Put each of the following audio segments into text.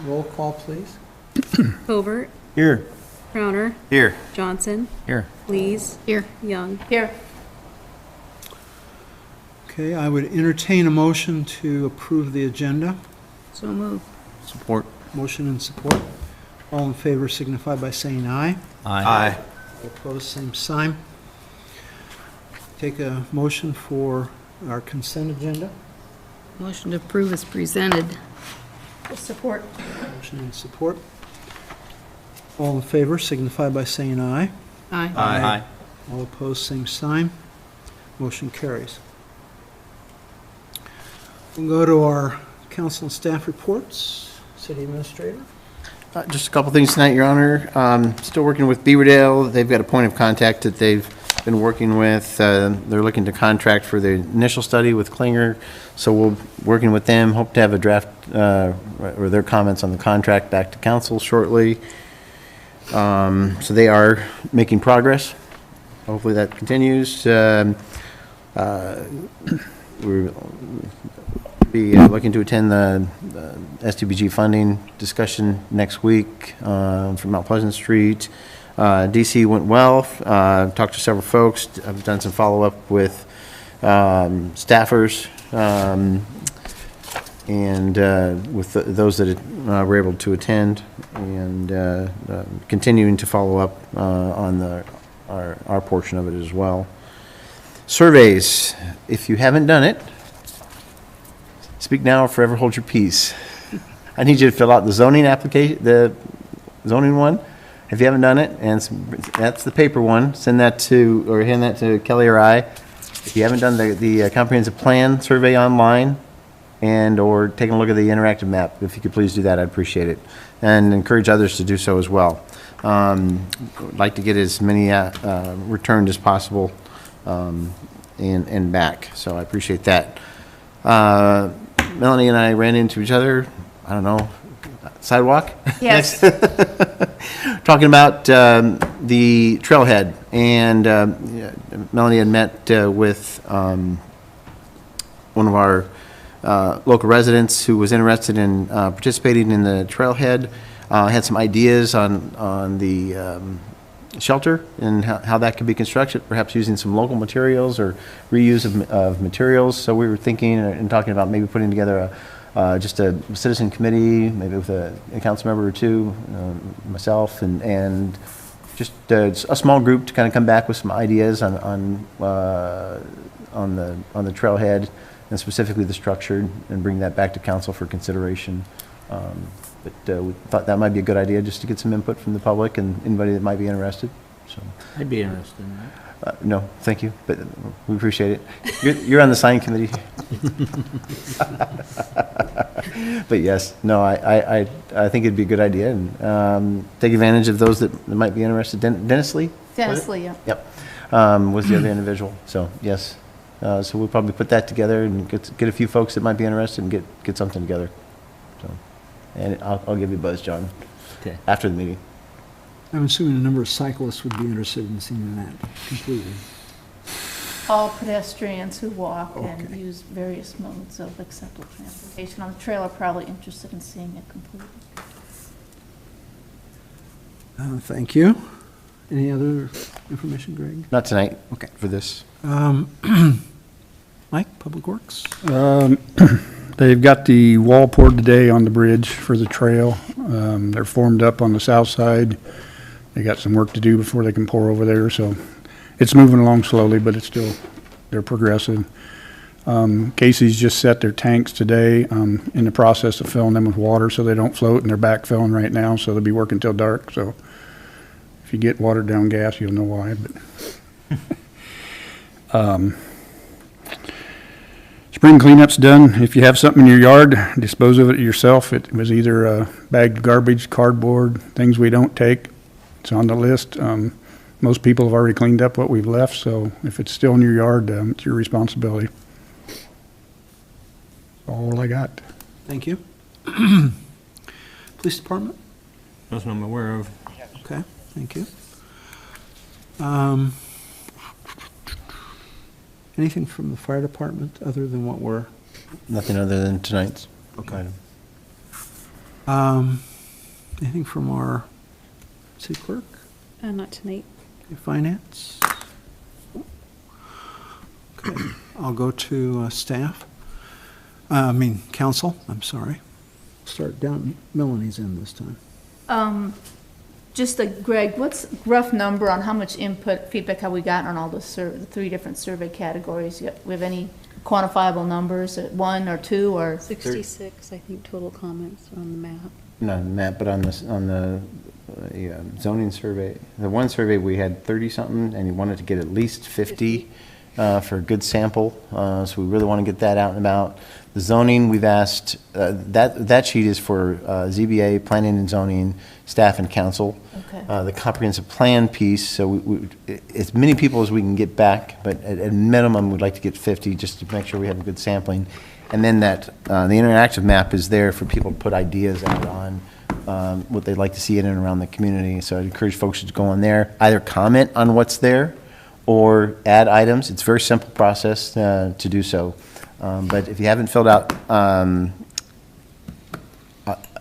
Roll call, please. Covert, Here. Crowner, Here. Johnson, Here. Lees, Here. Young. Here. Okay, I would entertain a motion to approve the agenda. So move. Support. Motion and support. All in favor signify by saying aye. Aye. All opposed, same sign. Take a motion for our consent agenda. Motion to approve is presented. Support. Motion and support. All in favor signify by saying aye. Aye. Aye. All opposed, same sign. Motion carries. We'll go to our council and staff reports. City Administrator. Just a couple things tonight, Your Honor. Still working with Beaverdale. They've got a point of contact that they've been working with. They're looking to contract for the initial study with Klinger, so we'll working with them. Hope to have a draft or their comments on the contract back to council shortly. So they are making progress. Hopefully that continues. We're be looking to attend the STBG funding discussion next week from Mount Pleasant Street. DC went well. Talked to several folks. I've done some follow-up with staffers and with those that were able to attend, and continuing to follow up on our portion of it as well. Surveys. If you haven't done it, speak now or forever hold your peace. I need you to fill out the zoning application, the zoning one, if you haven't done it, and that's the paper one. Send that to, or hand that to Kelly or I. If you haven't done the comprehensive plan survey online, and or taking a look at the interactive map, if you could please do that, I'd appreciate it. And encourage others to do so as well. Like to get as many returned as possible and back, so I appreciate that. Melanie and I ran into each other, I don't know, sidewalk? Yes. Talking about the trailhead, and Melanie had met with one of our local residents who was interested in participating in the trailhead, had some ideas on the shelter and how that could be constructed, perhaps using some local materials or reuse of materials. So we were thinking and talking about maybe putting together just a citizen committee, maybe with a council member or two, myself, and just a small group to kind of come back with some ideas on the trailhead and specifically the structure, and bring that back to council for consideration. But we thought that might be a good idea, just to get some input from the public and anybody that might be interested. So I'd be interested in that. no, thank you, but we appreciate it. You're on the sign committee. But yes, no, I think it'd be a good idea, and take advantage of those that might be interested. Dennis Lee? Dennis Lee, yeah. Yep, was the other individual. So yes, so we'll probably put that together and get a few folks that might be interested and get something together. So, and I'll give you a buzz, John, Okay. after the meeting. I'm assuming a number of cyclists would be interested in seeing that completely. All pedestrians who walk and Okay. use various modes of acceptable transportation on the trail are probably interested in seeing it completely. Thank you. Any other information, Greg? Not tonight. Okay. For this. Mike, Public Works? They've got the wall poured today on the bridge for the trail. They're formed up on the south side. They got some work to do before they can pour over there, so it's moving along slowly, but it's still, they're progressive. Casey's just set their tanks today, in the process of filling them with water so they don't float, and they're backfilling right now, so they'll be working till dark. So if you get watered down gas, you'll know why. But spring cleanup's done. If you have something in your yard, dispose of it yourself. It was either bagged garbage, cardboard, things we don't take. It's on the list. Most people have already cleaned up what we've left, so if it's still in your yard, it's your responsibility. All I got. Thank you. Police Department? Nothing I'm aware of. Okay, thank you. Anything from the fire department other than what we're, Nothing other than tonight's item. anything from our city clerk, Not tonight. finance? Okay, I'll go to staff. Council, I'm sorry. Start down, Melanie's in this time. Just Greg, what's rough number on how much input, feedback have we gotten on all the 3 different survey categories? We have any quantifiable numbers, 1 or 2 or? 66, I think, total comments on the map. Not on the map, but on the zoning survey. The one survey, we had 30-something, and you wanted to get at least 50 for a good sample. So we really want to get that out and about. The zoning, we've asked, that sheet is for ZBA, planning and zoning, staff and council. Okay. The comprehensive plan piece, so we, as many people as we can get back, but at minimum, we'd like to get 50 just to make sure we have a good sampling. And then that, the interactive map is there for people to put ideas out on what they'd like to see in and around the community. So I'd encourage folks to go on there, either comment on what's there or add items. It's a very simple process to do so. But if you haven't filled out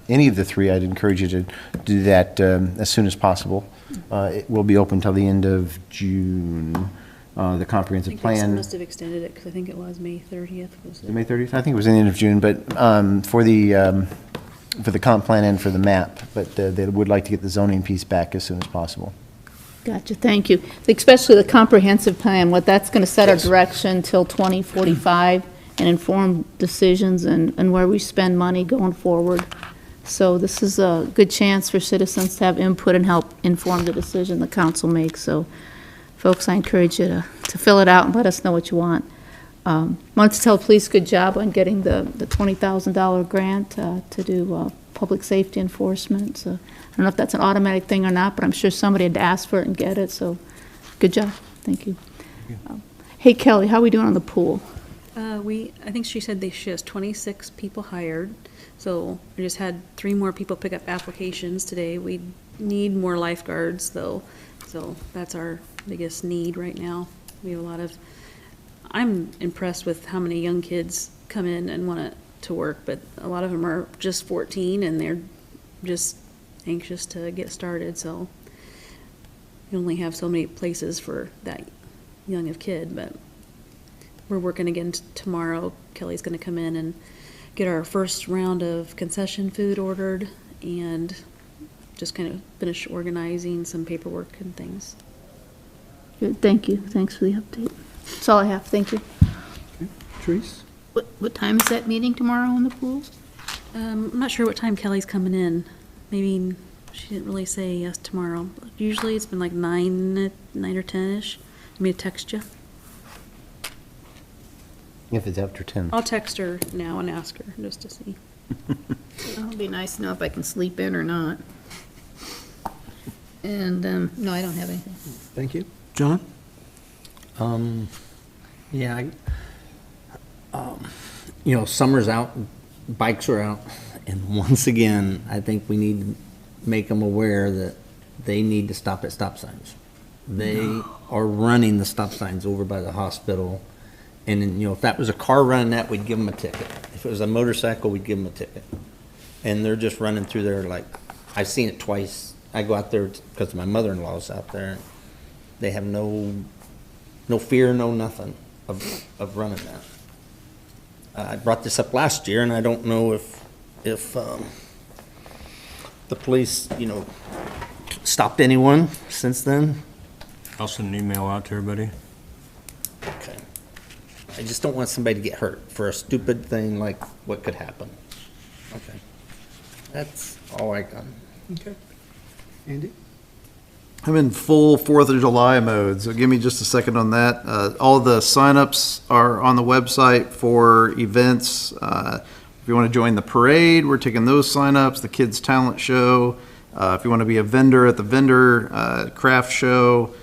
any of the 3, I'd encourage you to do that as soon as possible. It will be open till the end of June, the I comprehensive think they plan. must have extended it, because I think it was May 30th. Was it? May 30th? I think it was in the end of June, but for the comp plan and for the map. But they would like to get the zoning piece back as soon as possible. Gotcha, thank you. Especially the comprehensive plan, what that's going to set our direction till 2045 and inform decisions and where we spend money going forward. So this is a good chance for citizens to have input and help inform the decision the council makes. So folks, I encourage you to fill it out and let us know what you want. Want to tell police good job on getting the $20,000 grant to do public safety enforcement. So I don't know if that's an automatic thing or not, but I'm sure somebody had to ask for it and get it, so good job. Thank you. Hey, Kelly, how are we doing on the pool? I think she said she has 26 people hired, so we just had 3 more people pick up applications today. We need more lifeguards, though, so that's our biggest need right now. We have a lot of, I'm impressed with how many young kids come in and want to work, but a lot of them are just 14 and they're just anxious to get started, so you only have so many places for that young of kid. But we're working again tomorrow. Kelly's going to come in and get our first round of concession food ordered and just kind of finish organizing some paperwork and things. Good, thank you. Thanks for the update. That's all I have. Thank you. Therese? What time is that meeting tomorrow on the pool? I'm not sure what time Kelly's coming in. Maybe she didn't really say yes tomorrow. Usually it's been like 9 or 10ish. Want me to text you? If it's after 10. I'll text her now and ask her just to see. It'll be nice to know if I can sleep in or not. And, no, I don't have anything. Thank you. John? Yeah, summer's out, bikes are out, and once again, I think we need to make them aware that they need to stop at stop signs. They are running the stop signs over by the hospital, and then, if that was a car running that, we'd give them a ticket. If it was a motorcycle, we'd give them a ticket. And they're just running through there like, I've seen it twice. I go out there because my mother-in-law's out there. They have no fear, no nothing of running that. I brought this up last year, and I don't know if the police, stopped anyone since then. I'll send an email out to everybody. Okay. I just don't want somebody to get hurt for a stupid thing like what could happen. Okay. That's all I got. Okay. Andy? I'm in full 4th of July mode, so give me just a second on that. All the signups are on the website for events. If you want to join the parade, we're taking those signups, the Kids Talent Show. If you want to be a vendor at the vendor craft show,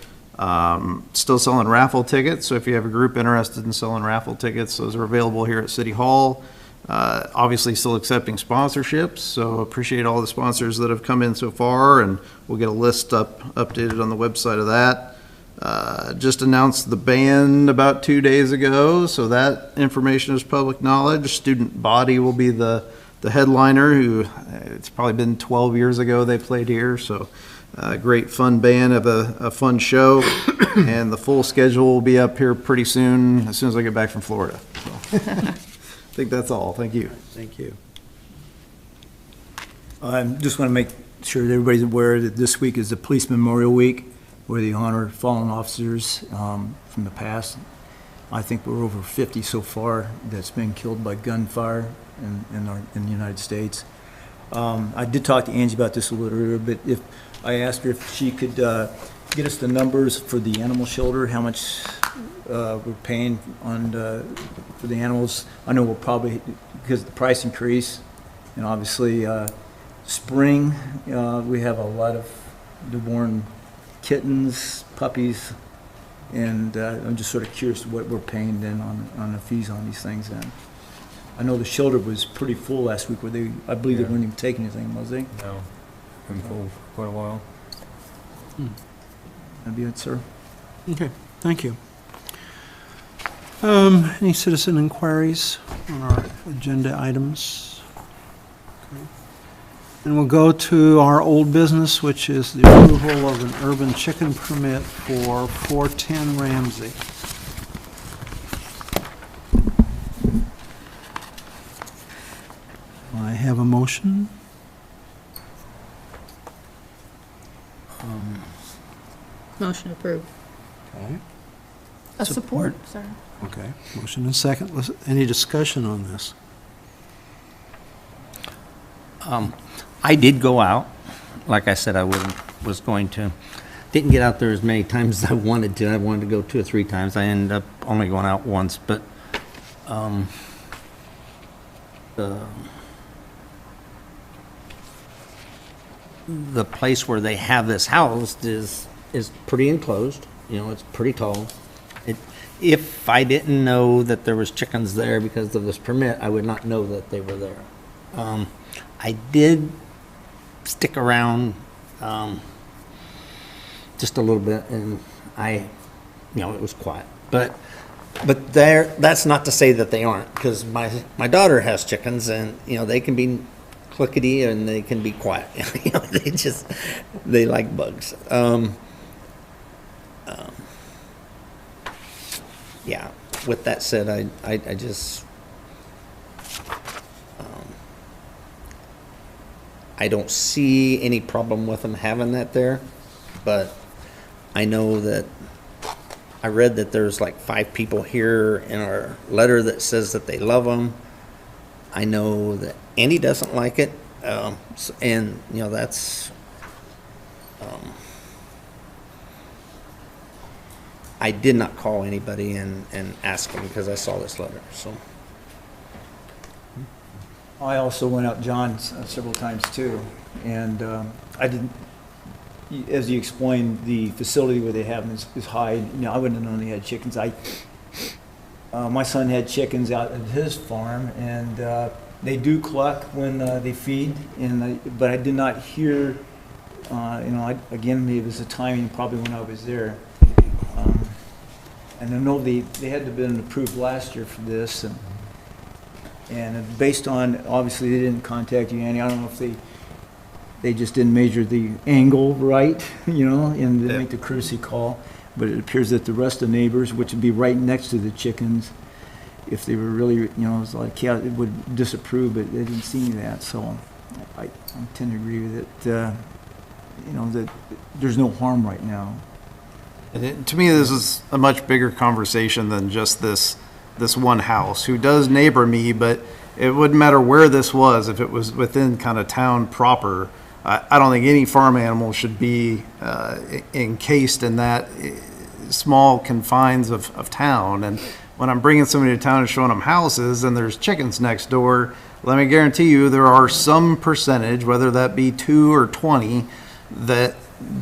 still selling raffle tickets. So if you have a group interested in selling raffle tickets, those are available here at City Hall. Obviously still accepting sponsorships, so appreciate all the sponsors that have come in so far, and we'll get a list updated on the website of that. Just announced the ban about 2 days ago, so that information is public knowledge. Student Body will be the headliner, who, it's probably been 12 years ago they played here, so great fun band, have a fun show, and the full schedule will be up here pretty soon, as soon as I get back from Florida. So, I think that's all. Thank you. Thank you. I just want to make sure that everybody's aware that this week is the Police Memorial Week, where they honor fallen officers from the past. I think we're over 50 so far that's been killed by gunfire in the United States. I did talk to Angie about this a little earlier, but if I asked her if she could get us the numbers for the animal shelter, how much we're paying on for the animals. I know we'll probably, because of the price increase, and obviously spring, we have a lot of newborn kittens, puppies, and I'm just sort of curious what we're paying then on the fees on these things then. I know the shelter was pretty full last week, where I believe they weren't even taking anything, was they? No, been full for quite a while. That'd be it, sir. Okay, thank you. Any citizen inquiries on our agenda items? Okay. And we'll go to our old business, which is the approval of an urban chicken permit for 410 Ramsey. I have a motion. Motion approved. Okay. A Support. support, sorry. Okay, motion and second. Any discussion on this? I did go out, like I said I was going to. Didn't get out there as many times as I wanted to. I wanted to go 2 or 3 times. I ended up only going out once, but the place where they have this housed is pretty enclosed. You know, it's pretty tall. If I didn't know that there was chickens there because of this permit, I would not know that they were there. I did stick around just a little bit, and it was quiet. But that's not to say that they aren't, because my daughter has chickens, and they can be clickety and they can be quiet. They like bugs. Yeah. With that said, I just I don't see any problem with them having that there, but I know that I read that there's like 5 people here in our letter that says that they love them. I know that Andy doesn't like it, and that's. I did not call anybody and ask them because I saw this letter. So I also went out John's several times too, and I didn't, as you explained, the facility where they have them is high. I wouldn't have known they had chickens. My son had chickens out at his farm, and they do cluck when they feed, but I did not hear, again, maybe it was the timing probably when I was there. And I know they had to have been approved last year for this, and based on, obviously they didn't contact you, Annie. I don't know if they just didn't measure the angle right, and they make the courtesy call. But it appears that the rest of the neighbors, which would be right next to the chickens, if they were really, it was like, yeah, it would disapprove, but they didn't see any of that. So I tend to agree with it, that there's no harm right now. And to me, this is a much bigger conversation than just this one house, who does neighbor me, but it wouldn't matter where this was. If it was within kind of town proper, I don't think any farm animal should be encased in that small confines of town. And when I'm bringing somebody to town and showing them houses and there's chickens next door, let me guarantee you there are some percentage, whether that be 2 or 20, that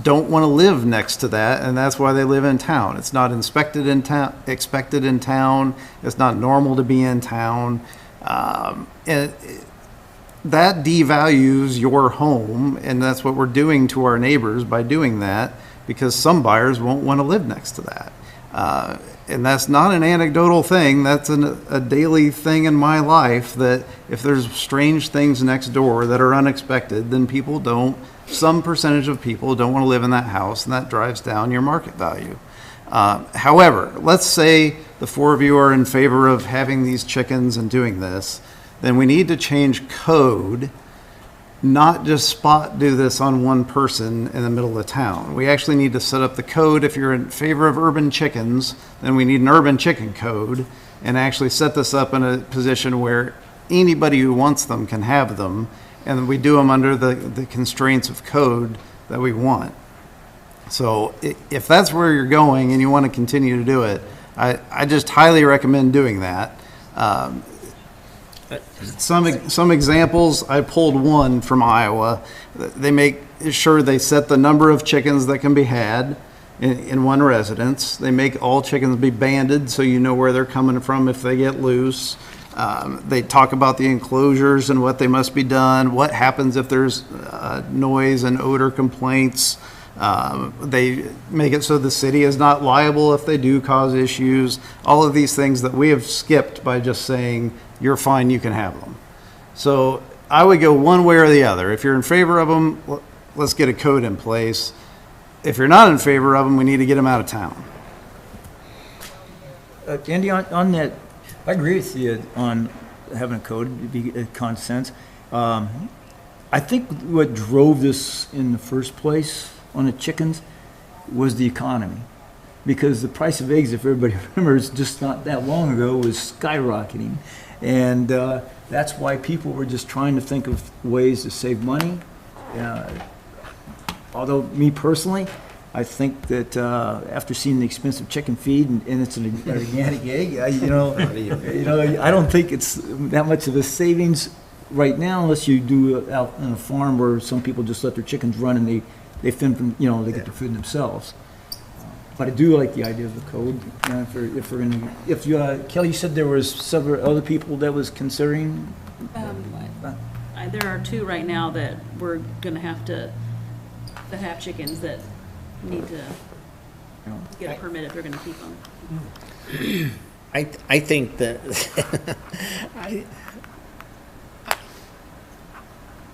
don't want to live next to that, and that's why they live in town. It's not expected in town. It's not normal to be in town. And that devalues your home, and that's what we're doing to our neighbors by doing that, because some buyers won't want to live next to that. And that's not an anecdotal thing, that's a daily thing in my life, that if there's strange things next door that are unexpected, then some percentage of people don't want to live in that house, and that drives down your market value. However, let's say the four of you are in favor of having these chickens and doing this, then we need to change code, not just spot do this on one person in the middle of the town. We actually need to set up the code. If you're in favor of urban chickens, then we need an urban chicken code, and actually set this up in a position where anybody who wants them can have them, and we do them under the constraints of code that we want. So if that's where you're going and you want to continue to do it, I just highly recommend doing that. Some examples, I pulled one from Iowa. They make sure they set the number of chickens that can be had in one residence. They make all chickens be banded so you know where they're coming from if they get loose. They talk about the enclosures and what they must be done, what happens if there's noise and odor complaints. They make it so the city is not liable if they do cause issues. All of these things that we have skipped by just saying, you're fine, you can have them. So I would go one way or the other. If you're in favor of them, let's get a code in place. If you're not in favor of them, we need to get them out of town. Andy, on that, I agree with you on having a code, it'd be a common sense. I think what drove this in the first place on the chickens was the economy. Because the price of eggs, if everybody remembers, just not that long ago, was skyrocketing. And that's why people were just trying to think of ways to save money. Although, me personally, I think that after seeing the expensive chicken feed and it's an organic egg, I don't think it's that much of a savings right now, unless you do it out on a farm where some people just let their chickens run and they fend from, they get their food themselves. But I do like the idea of the code. Kelly, you said there was several other people that was considering. There are two right now that we're gonna have to, that have chickens that need to get a permit if they're gonna keep them. I think that,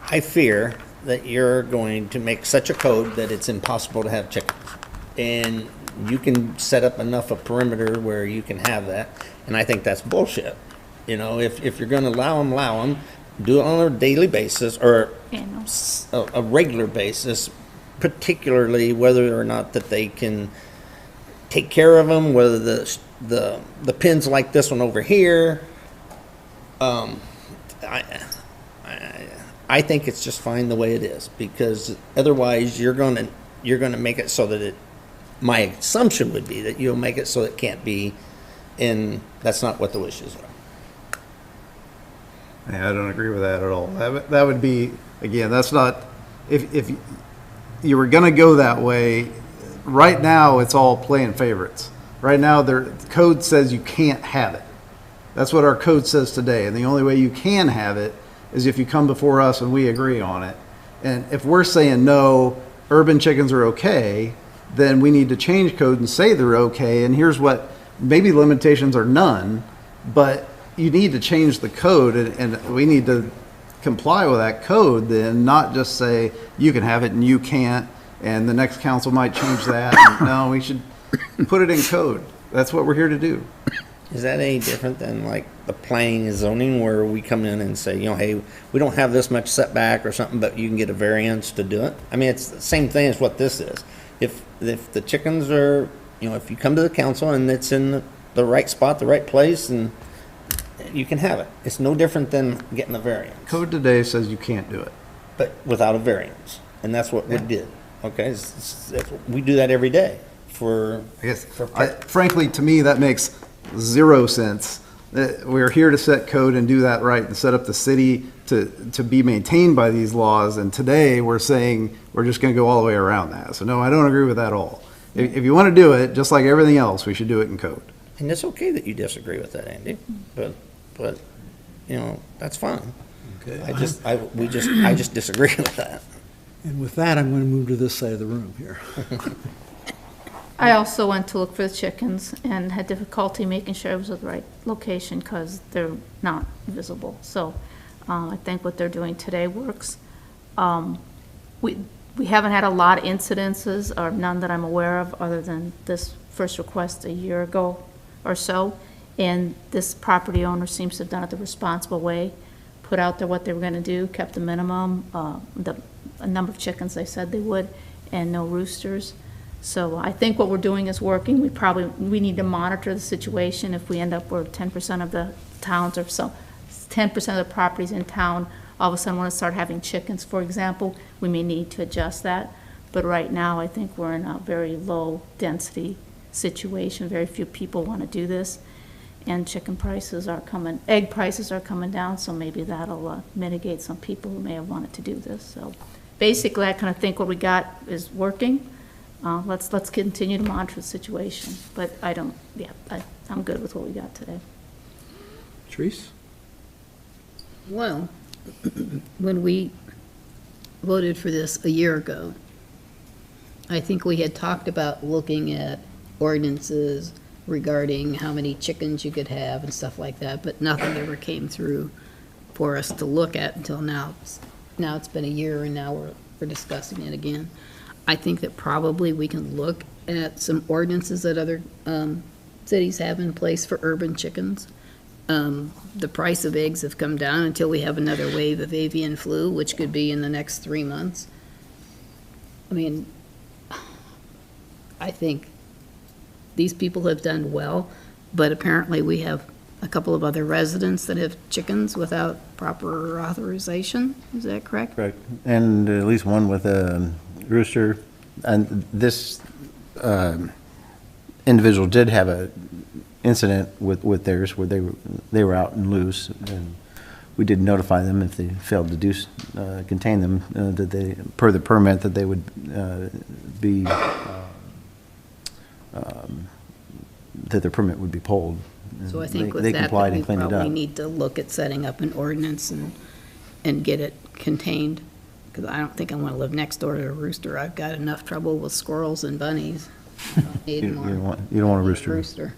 I fear that you're going to make such a code that it's impossible to have chickens. And you can set up enough a perimeter where you can have that, and I think that's bullshit. If you're gonna allow them, do it on a daily basis or a regular basis, particularly whether or not that they can take care of them, whether the pens like this one over here. I think it's just fine the way it is, because otherwise you're gonna make it so that my assumption would be that you'll make it so it can't be, and that's not what the wishes are. Yeah, I don't agree with that at all. That would be, again, that's not, if you were gonna go that way, right now it's all playing favorites. Right now, the code says you can't have it. That's what our code says today, and the only way you can have it is if you come before us and we agree on it. And if we're saying no, urban chickens are okay, then we need to change code and say they're okay, and here's what, maybe limitations are none, but you need to change the code, and we need to comply with that code then, not just say you can have it and you can't, and the next council might change that. No, we should put it in code. That's what we're here to do. Is that any different than like the planning and zoning, where we come in and say, hey, we don't have this much setback or something, but you can get a variance to do it? I mean, it's the same thing as what this is. If the chickens are, if you come to the council and it's in the right spot, the right place, and you can have it. It's no different than getting a variance. Code today says you can't do it. But without a variance. And that's what we did. Okay? We do that every day for... I guess, frankly, to me, that makes zero sense. We're here to set code and do that right, and set up the city to be maintained by these laws, and today we're saying we're just going to go all the way around that. So no, I don't agree with that at all. If you want to do it, just like everything else, we should do it in code. And it's okay that you disagree with that, Andy, but that's fine. Okay. I just disagree with that. And with that, I'm going to move to this side of the room here. I also went to look for the chickens and had difficulty making sure it was at the right location because they're not visible. So I think what they're doing today works. We haven't had a lot of incidences, or none that I'm aware of, other than this first request a year ago or so. And this property owner seems to have done it the responsible way, put out there what they were going to do, kept the minimum, a number of chickens they said they would, and no roosters. So I think what we're doing is working. We need to monitor the situation. If we end up where 10% of the towns, or so, 10% of the properties in town all of a sudden want to start having chickens, for example, we may need to adjust that. But right now, I think we're in a very low density situation. Very few people want to do this. And egg prices are coming down, so maybe that'll mitigate some people who may have wanted to do this. So basically, I kind of think what we got is working. Let's continue to monitor the situation. But I'm good with what we got today. Therese? Well, when we voted for this a year ago, I think we had talked about looking at ordinances regarding how many chickens you could have and stuff like that, but nothing ever came through for us to look at until now. Now it's been a year, and now we're discussing it again. I think that probably we can look at some ordinances that other cities have in place for urban chickens. The price of eggs have come down until we have another wave of avian flu, which could be in the next 3 months. I mean, I think these people have done well, but apparently we have a couple of other residents that have chickens without proper authorization. Is that correct? Correct. And at least one with a rooster. And this individual did have a incident with theirs where they were out and loose, and we did notify them if they failed to contain them, that they, per the permit, that they would be that their permit would be pulled. So I think with they that, complied we and cleaned it probably up. need to look at setting up an ordinance and get it contained, because I don't think I want to live next door to a rooster. I've got enough trouble with squirrels and bunnies. I don't need You more. don't want a rooster.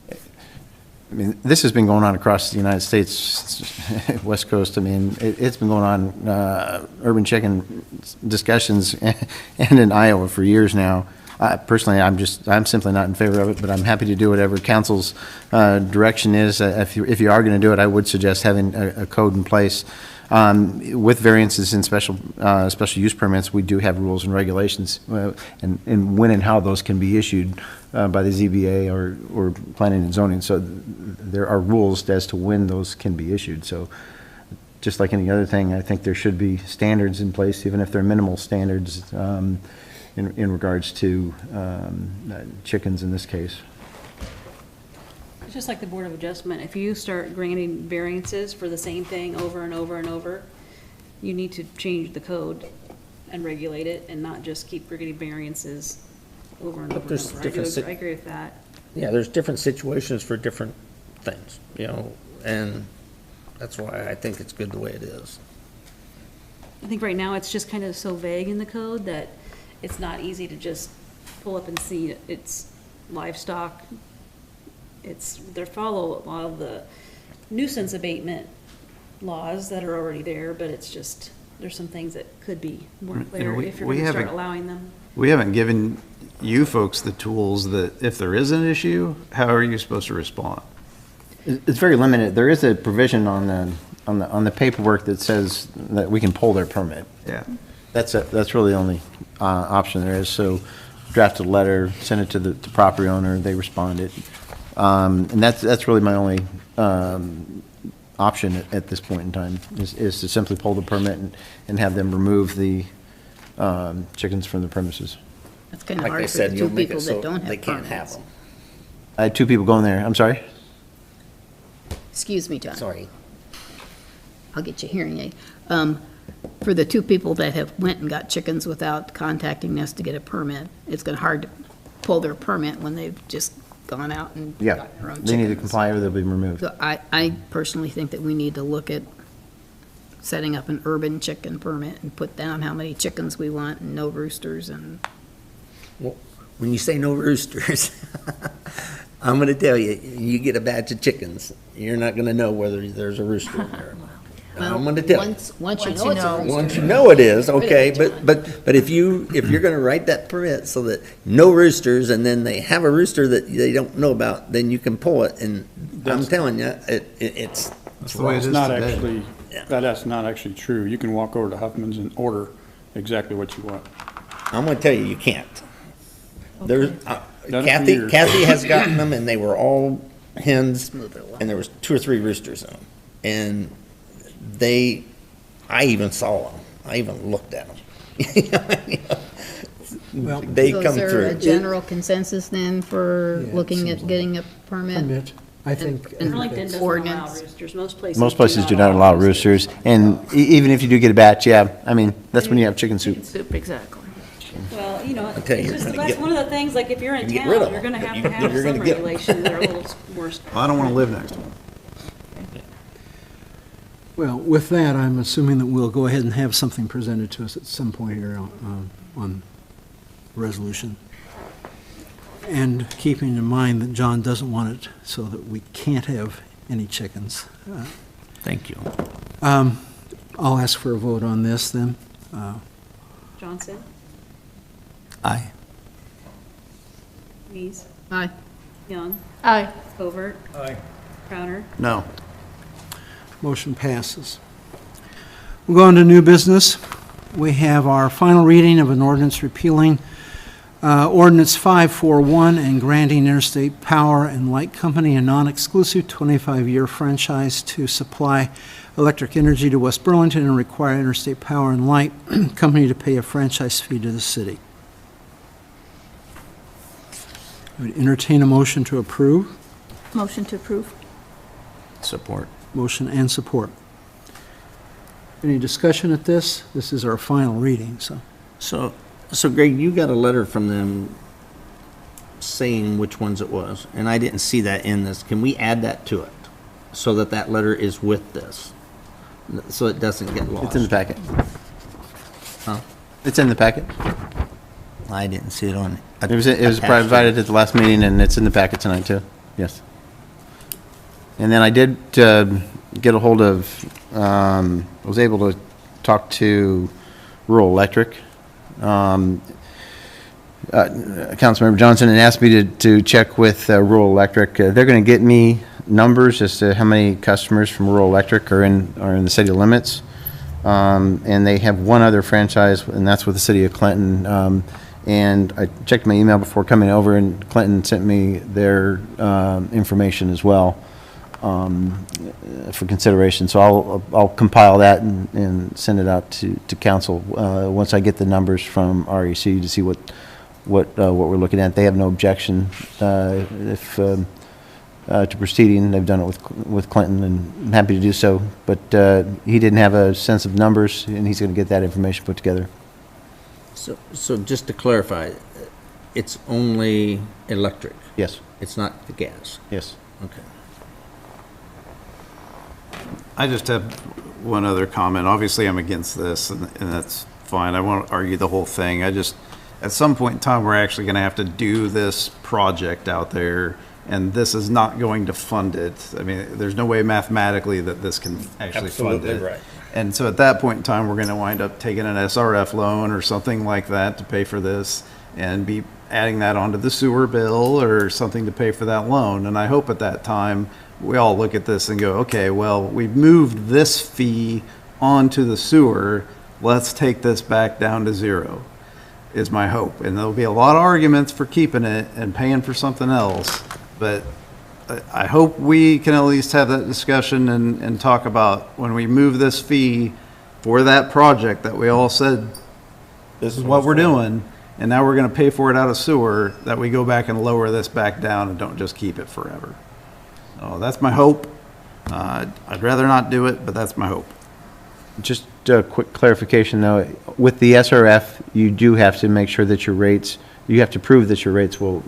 I mean, this has been going on across the United States, West Coast. I mean, it's been going on, urban chicken discussions and in Iowa for years now. Personally, I'm simply not in favor of it, but I'm happy to do whatever council's direction is. If you are going to do it, I would suggest having a code in place. With variances in special use permits, we do have rules and regulations, and when and how those can be issued by the ZBA or planning and zoning. So there are rules as to when those can be issued. So just like any other thing, I think there should be standards in place, even if they're minimal standards, in regards to chickens in this case. It's just like the Board of Adjustment. If you start granting variances for the same thing over and over and over, you need to change the code and regulate it, and not just keep getting variances over and But over and there's over. different I agree with that. Yeah, there's different situations for different things, and that's why I think it's good the way it is. I think right now it's just kind of so vague in the code that it's not easy to just pull up and see it's livestock. They follow a lot of the nuisance abatement laws that are already there, but it's just, there's some things that could be more clear if you're going to start allowing them. We haven't given you folks the tools that if there is an issue, how are you supposed to respond? It's very limited. There is a provision on the paperwork that says that we can pull their permit. Yeah. That's really the only option there is. So draft a letter, send it to the property owner, they responded. And that's really my only option at this point in time, is to simply pull the permit and have them remove the chickens from the premises. It's kind of Like hard they for said, the you'll two make people it so that don't have they can't have permits. them. I had 2 people going there. I'm sorry? Excuse me, John. Sorry. I'll get you a hearing aid. For the 2 people that have went and got chickens without contacting us to get a permit, it's gonna hard to pull their permit when they've just gone out and Yeah. got their own chickens. They need to comply or they'll be removed. So I personally think that we need to look at setting up an urban chicken permit and put down how many chickens we want and no roosters and. Well, when you say no roosters, I'm gonna tell you, you get a batch of chickens, you're not gonna know whether there's a rooster in there or not. I'm gonna tell you. Once you know it's a rooster. Once you know it is, okay, Rid of it, but if you're gonna write that permit so that no roosters, and then they have a rooster that they don't know about, then you can pull it, and I'm telling you, it's That's the way it It's is not today. actually, that's not actually true. You can walk over to Huffman's and order exactly what you want. I'm gonna tell you, you can't. There's, Done it for Kathy years. has gotten them, and they were all hens, and there was 2 or 3 roosters in them. And I even saw them, I even looked at them. Well, They So come is there a through. general consensus then for Yeah, looking it at seems getting a permit? Permit, I think. And- Arlington that's- doesn't allow Ordinance. roosters. Most places. Most places do not allow roosters, and even if you do get a batch, yeah, I mean, that's when you have chicken soup. Soup, exactly. Well, you know, it's tell you, you're just, gonna that's get- one of the things, like, if you're in you get town, rid of you're them. gonna have You- to have you're some gonna get- regulations that are a little more. I don't want to live next to them. Well, with that, I'm assuming that we'll go ahead and have something presented to us at some point here on resolution. And keeping in mind that John doesn't want it so that we can't have any chickens. Thank you. I'll ask for a vote on this then. Johnson, Aye. Lees, Aye. Young, Aye. Covert. Aye. Crowner. No. Motion passes. We'll go on to new business. We have our final reading of an ordinance repealing Ordinance 541 and granting Interstate Power and Light Company a non-exclusive 25-year franchise to supply electric energy to West Burlington and require Interstate Power and Light Company to pay a franchise fee to the city. I would entertain a motion to approve. Motion to approve. Support. Motion and support. Any discussion at this? This is our final reading, so. So Greg, you got a letter from them saying which ones it was, and I didn't see that in this. Can we add that to it so that that letter is with this? So it doesn't get lost? It's in the packet. Huh? It's in the packet. I didn't see it on. It was provided at the last meeting, and it's in the packet tonight, too. Yes. And then I did get a hold of, was able to talk to Rural Electric. Councilmember Johnson had asked me to check with Rural Electric. They're going to get me numbers as to how many customers from Rural Electric are in the city limits. And they have one other franchise, and that's with the city of Clinton. And I checked my email before coming over, and Clinton sent me their information as well for consideration. So I'll compile that and send it out to council once I get the numbers from REC to see what we're looking at. They have no objection to proceeding. They've done it with Clinton, and I'm happy to do so. But he didn't have a sense of numbers, and he's going to get that information put together. So just to clarify, it's only electric? Yes. It's not the gas? Yes. Okay. I just have one other comment. Obviously, I'm against this, and that's fine. I won't argue the whole thing. At some point in time, we're actually going to have to do this project out there, and this is not going to fund it. I mean, there's no way mathematically that this can actually fund Absolutely it. right. And so at that point in time, we're going to wind up taking an SRF loan or something like that to pay for this, and be adding that onto the sewer bill or something to pay for that loan. And I hope at that time, we all look at this and go, okay, well, we've moved this fee onto the sewer. Let's take this back down to zero, is my hope. And there'll be a lot of arguments for keeping it and paying for something else. But I hope we can at least have that discussion and talk about when we move this fee for that project that we all said, this is what we're doing, and now we're going to pay for it out of sewer, that we go back and lower this back down and don't just keep it forever. So that's my hope. I'd rather not do it, but that's my hope. Just a quick clarification, though. With the SRF, you do have to make sure that your rates, you have to prove that your rates will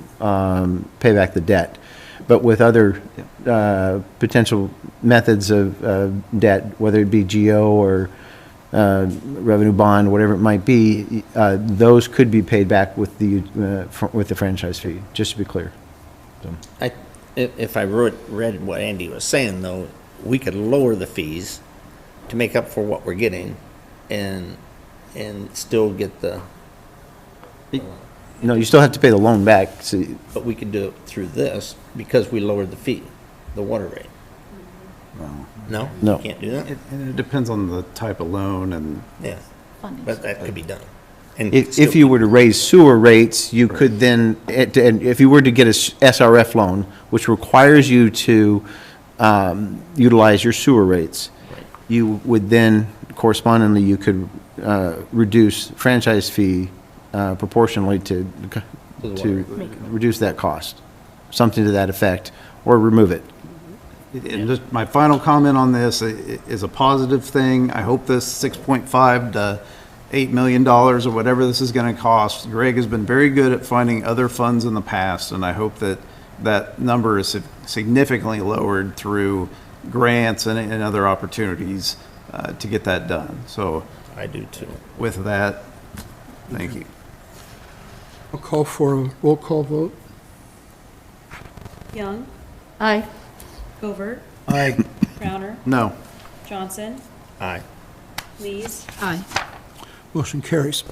pay back the debt. But with other potential methods of debt, whether it be GO or revenue bond, whatever it might be, those could be paid back with the franchise fee, just to be clear. If I read what Andy was saying, though, we could lower the fees to make up for what we're getting and still get the, No, you still have to pay the loan back, so, but we could do it through this because we lowered the fee, the water rate. No? No. Can't do that? It depends on the type of loan and Yeah, Funding. but that could be done. And if you were to raise sewer rates, you could then, and if you were to get a SRF loan, which requires you to utilize your sewer rates, you would then correspondingly, you could reduce franchise fee proportionally to reduce that cost, something to that effect, or remove it. And just my final comment on this is a positive thing. I hope this 6.5 to $8 million or whatever this is going to cost. Greg has been very good at finding other funds in the past, and I hope that that number is significantly lowered through grants and other opportunities to get that done. So I do too. with that, thank you. I'll call for a roll call vote. Young, Aye. Covert, Aye. Crowner, No. Johnson, Aye. Lees, Aye. Motion carries.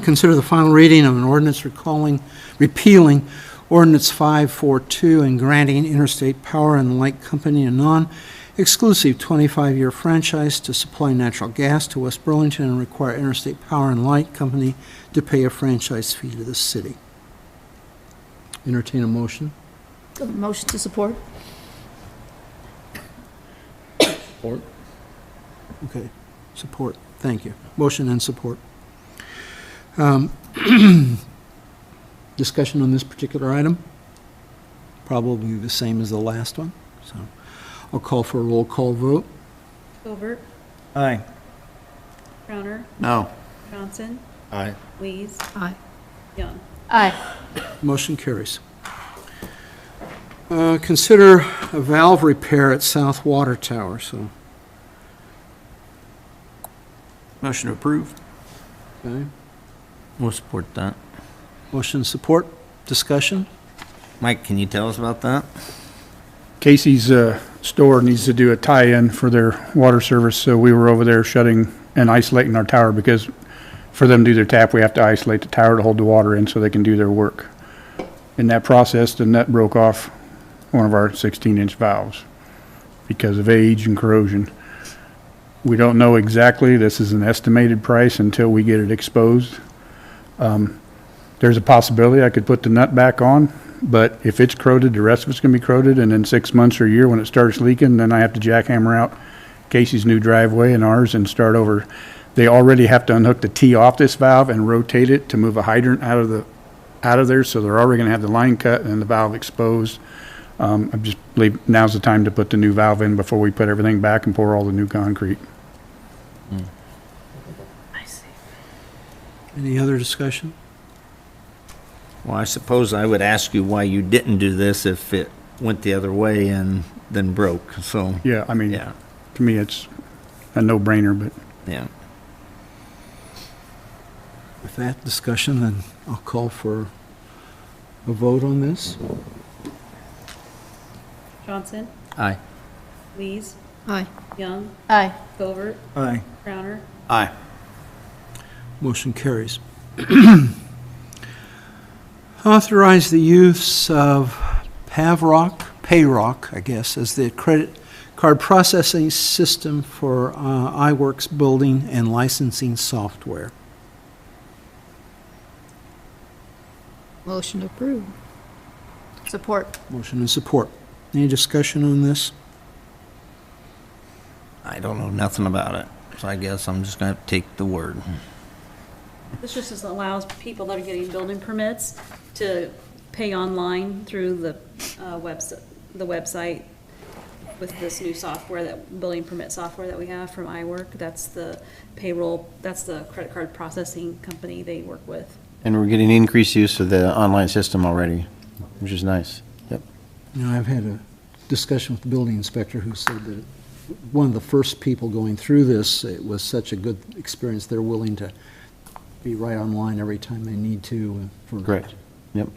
Consider the final reading of an ordinance repealing ordinance 542 and granting Interstate Power and Light Company a non-exclusive 25-year franchise to supply natural gas to West Burlington and require Interstate Power and Light Company to pay a franchise fee to the city. Entertain a motion. Motion to support? Support? Okay, support, thank you. Motion and support. Discussion on this particular item? Probably the same as the last one, so I'll call for a roll call vote. Covert, Aye. Crowner, No. Johnson, Aye. Lees, Aye. Young. Aye. Motion carries. Consider a valve repair at South Water Tower, so, Motion to approve. okay. We'll support that. Motion support, discussion? Mike, can you tell us about that? Casey's store needs to do a tie-in for their water service, so we were over there shutting and isolating our tower because for them to do their tap, we have to isolate the tower to hold the water in so they can do their work. In that process, the nut broke off one of our 16-inch valves because of age and corrosion. We don't know exactly. This is an estimated price until we get it exposed. There's a possibility I could put the nut back on, but if it's corroded, the rest of it's going to be corroded, and in 6 months or a year when it starts leaking, then I have to jackhammer out Casey's new driveway and ours and start over. They already have to unhook the T off this valve and rotate it to move a hydrant out of there, so they're already going to have the line cut and the valve exposed. I just believe now's the time to put the new valve in before we put everything back and pour all the new concrete. I see. Any other discussion? Well, I suppose I would ask you why you didn't do this if it went the other way and then broke, so. Yeah, I mean, Yeah, to me, it's a no-brainer, but yeah. With that discussion, then I'll call for a vote on this. Johnson, Aye. Lees, Aye. Young, Aye. Covert, Aye. Crowner, Aye. Motion carries. Authorize the use of Payrock, I guess, as the credit card processing system for iWorks building and licensing software. Motion approved. Support. Motion and support. Any discussion on this? I don't know nothing about it, so I guess I'm just gonna have to take the word. This just allows people that are getting building permits to pay online through the website with this new software, that building permit software that we have from iWork. That's the payroll, that's the credit card processing company they work with. And we're getting increased use of the online system already, which is nice. Yep. You know, I've had a discussion with the building inspector who said that one of the first people going through this. It was such a good experience. They're willing to be right online every time they need to. Correct. Yep.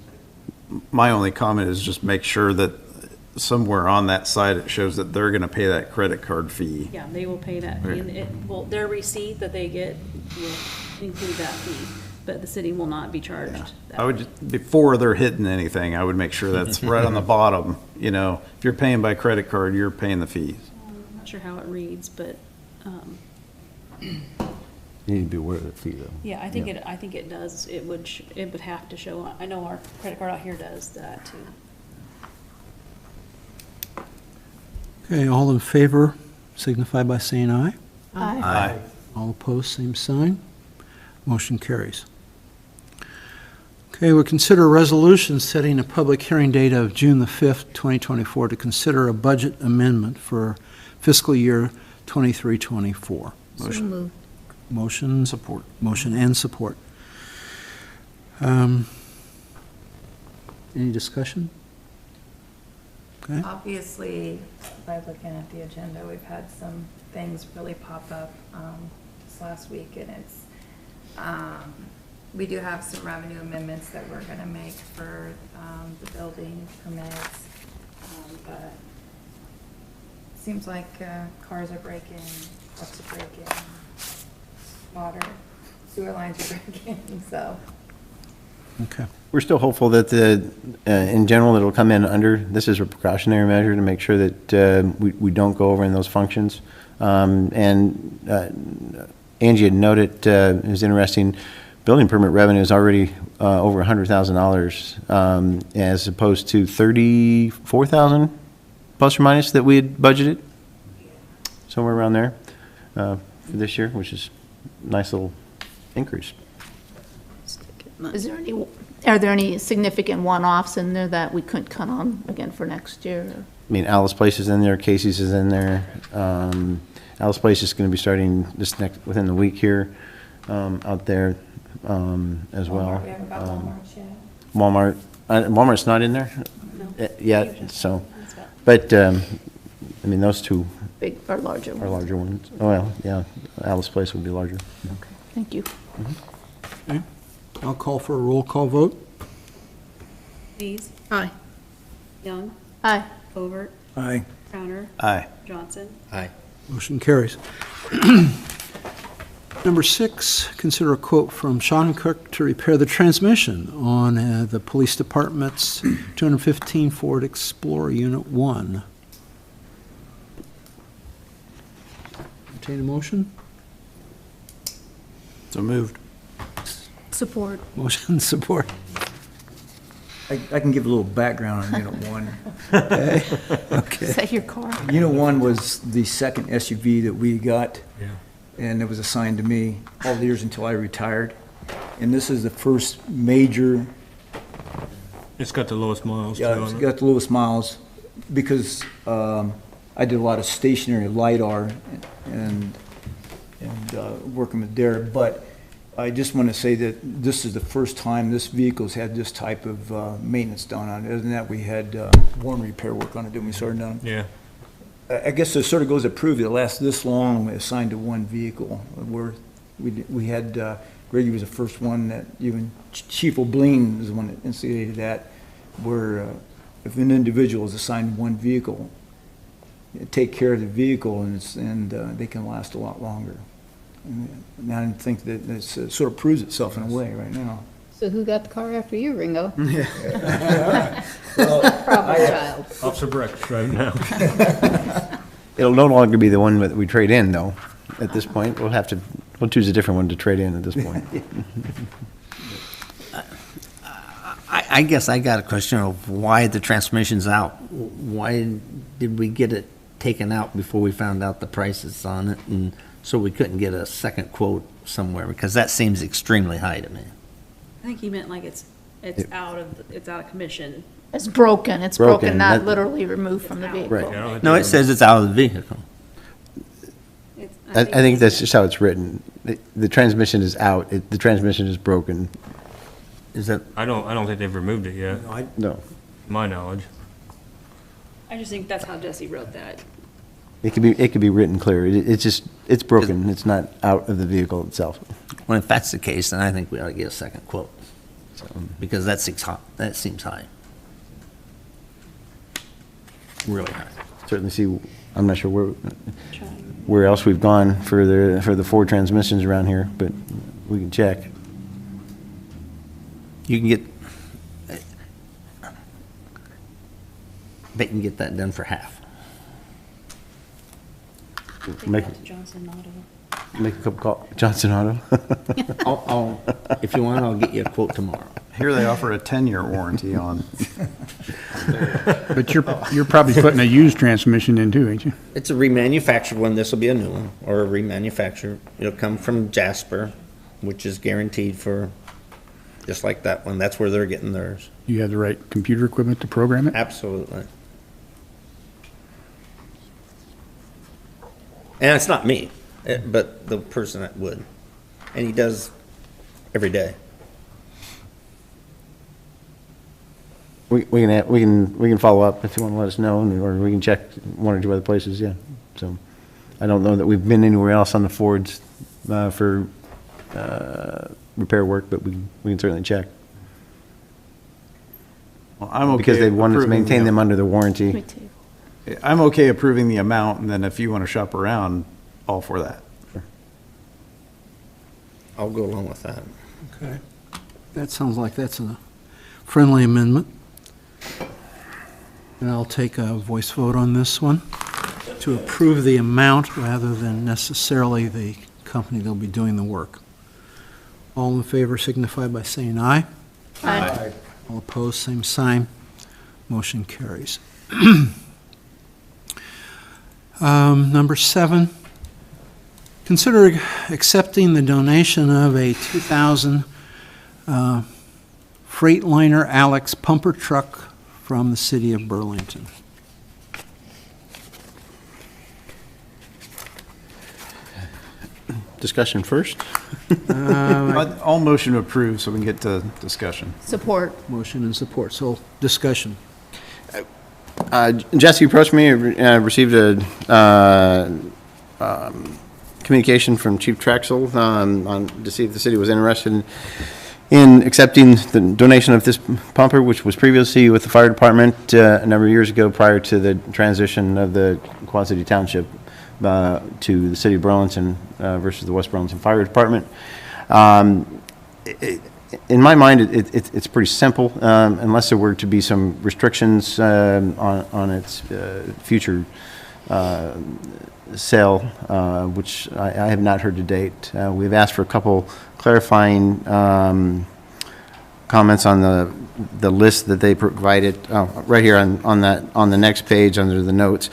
My only comment is just make sure that somewhere on that site, it shows that they're going to pay that credit card fee. Yeah, they will pay that fee, and their receipt that they get will include that fee, but the city will not be charged that. I would, before they're hitting anything, I would make sure that's right on the bottom. You know, if you're paying by credit card, you're paying the fees. I'm not sure how it reads, but, You need to be aware of the fee, though. yeah, I think it does, it would have to show, I know our credit card out here does that too. Okay, all in favor signify by saying aye. Aye. All opposed, same sign. Motion carries. Okay, we'll consider a resolution setting a public hearing date of June the 5th, 2024, to consider a budget amendment for fiscal year 23-24. So moved. Motion, support. Motion and support. Any discussion? Okay. Obviously, by looking at the agenda, we've had some things really pop up this last week, and it's, we do have some revenue amendments that we're gonna make for the building permits, but it seems like cars are breaking, trucks are breaking, water, sewer lines are breaking, so. Okay. We're still hopeful that in general, it'll come in under, this is a precautionary measure to make sure that we don't go over in those functions. And Angie had noted, it was interesting, building permit revenue is already over $100,000 as opposed to 34,000 plus or minus that we had budgeted. Somewhere around there for this year, which is a nice little increase. Are there any significant one-offs in there that we couldn't count on again for next year? I mean, Alice Place is in there, Casey's is in there. Alice Place is going to be starting within the week here out there as well. We haven't got Walmart yet. Walmart's not in there yet, so. But, I mean, those two Big or larger are ones? larger ones. Oh, well, yeah, Alice Place would be larger. Okay, thank you. Okay. I'll call for a roll call vote. Dees, Aye. Young, Aye. Overt, Aye. Crowner, Aye. Johnson. Motion carries. Number 6, consider a quote from Sean Cook to repair the transmission on the police department's 215 Ford Explorer Unit 1. Entertain a motion? So moved. Support. Motion and support. I can give a little background on Unit 1. Is that your car? Unit 1 was the second SUV that we got, Yeah. and it was assigned to me all the years until I retired. And this is the first major, It's got the lowest miles too yeah, it's on it. got the lowest miles, because I did a lot of stationary LiDAR and working with Derek, but I just want to say that this is the first time this vehicle's had this type of maintenance done on it. Other than that, we had one repair work on it, didn't we, sort of done? Yeah. I guess it sort of goes to prove that it lasts this long, we assigned to one vehicle. We had, Grady was the first one that, even Chief O'Bleen was the one that instigated that, where if an individual is assigned one vehicle, take care of the vehicle and they can last a lot longer. And I think that it sort of proves itself in a way right now. So who got the car after you, Ringo? Problem I- child. Officer Breck's driving now. It'll no longer be the one that we trade in, though, at this point. We'll choose a different one to trade in at this point. I guess I got a question of why the transmission's out. Why did we get it taken out before we found out the prices on it? And so we couldn't get a second quote somewhere, because that seems extremely high to me. I think he meant like it's out of commission. It's broken, Broken, not that- literally removed from the It's out. vehicle. Right. Yeah, I don't think No, they it says it's out of the vehicle. I think that's just how it's written. The transmission is out, the transmission is broken. Is that, I don't think they've removed it yet, No. to my knowledge. I just think that's how Jesse wrote that. It could be written clear. It's just, it's broken. It's not out of the vehicle itself. Well, if that's the case, then I think we ought to get a second quote, because that seems high. Really high. Certainly see, I'm not sure where else we've gone for the 4 transmissions around here, but we can check. You can get, they can get that done for half. Make Johnson Auto. a couple calls. Johnson Auto. If you want, I'll get you a quote tomorrow. Here they offer a 10-year warranty on. But you're probably putting a used transmission in too, ain't you? It's a remanufactured one. This will be a new one, or a remanufactured. It'll come from Jasper, which is guaranteed for, just like that one. That's where they're getting theirs. You have the right computer equipment to program it? Absolutely. And it's not me, but the person that would. And he does every day. We can follow up if you want to let us know, or we can check 1 or 2 other places, yeah. So, I don't know that we've been anywhere else on the Fords for repair work, but we can certainly check. Well, I'm okay. Because they wanted to approving maintain the- them under the warranty. Me too. I'm okay approving the amount, and then if you want to shop around, all for that. I'll go along with that. Okay. That sounds like that's a friendly amendment. And I'll take a voice vote on this one to approve the amount rather than necessarily the company that'll be doing the work. All in favor signify by saying aye. Aye. All opposed, same sign. Motion carries. Number 7, consider accepting the donation of a 2000 Freightliner Alex pumper truck from the city of Burlington. Discussion first. I'll motion to approve so we can get to discussion. Support. Motion and support, so discussion. Jesse approached me, received a communication from Chief Traxel to see if the city was interested in accepting the donation of this pumper, which was previously with the fire department a number of years ago prior to the transition of the Quad City Township to the city of Burlington versus the West Burlington Fire Department. In my mind, it's pretty simple, unless there were to be some restrictions on its future sale, which I have not heard to date. We've asked for a couple clarifying comments on the list that they provided, right here on the next page under the notes.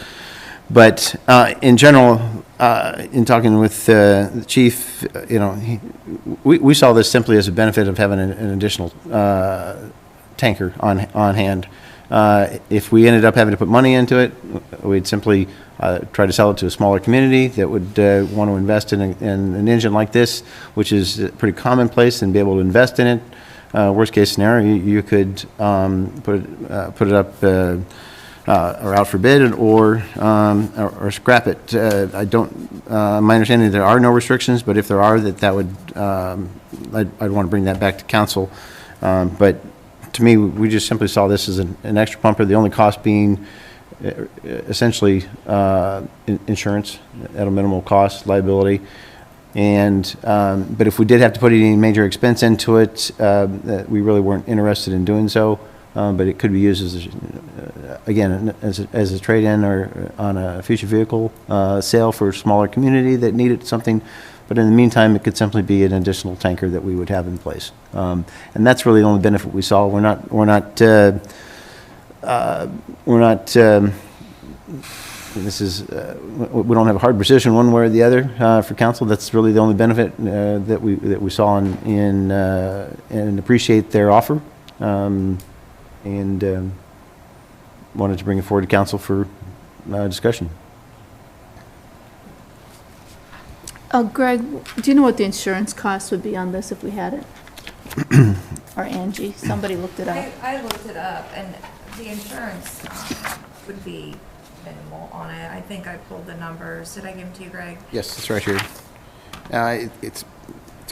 But in general, in talking with the chief, we saw this simply as a benefit of having an additional tanker on hand. If we ended up having to put money into it, we'd simply try to sell it to a smaller community that would want to invest in an engine like this, which is pretty commonplace, and be able to invest in it. Worst case scenario, you could put it up or out for bid or scrap it. My understanding there are no restrictions, but if there are, that would I'd want to bring that back to council. But to me, we just simply saw this as an extra pumper. The only cost being essentially insurance at a minimal cost, liability. And but if we did have to put any major expense into it, we really weren't interested in doing so. But it could be used as a trade-in or on a future vehicle sale for a smaller community that needed something. But in the meantime, it could simply be an additional tanker that we would have in place. And that's really the only benefit we saw. We're not. This is. We don't have a hard position one way or the other for council. That's really the only benefit that we saw and appreciate their offer. And wanted to bring it forward to council for discussion. Greg, do you know what the insurance cost would be on this if we had it? Or Angie, somebody looked it up. I looked it up, and the insurance would be minimal on it. I think I pulled the numbers. Did I give them to you, Greg? Yes, it's right here. It's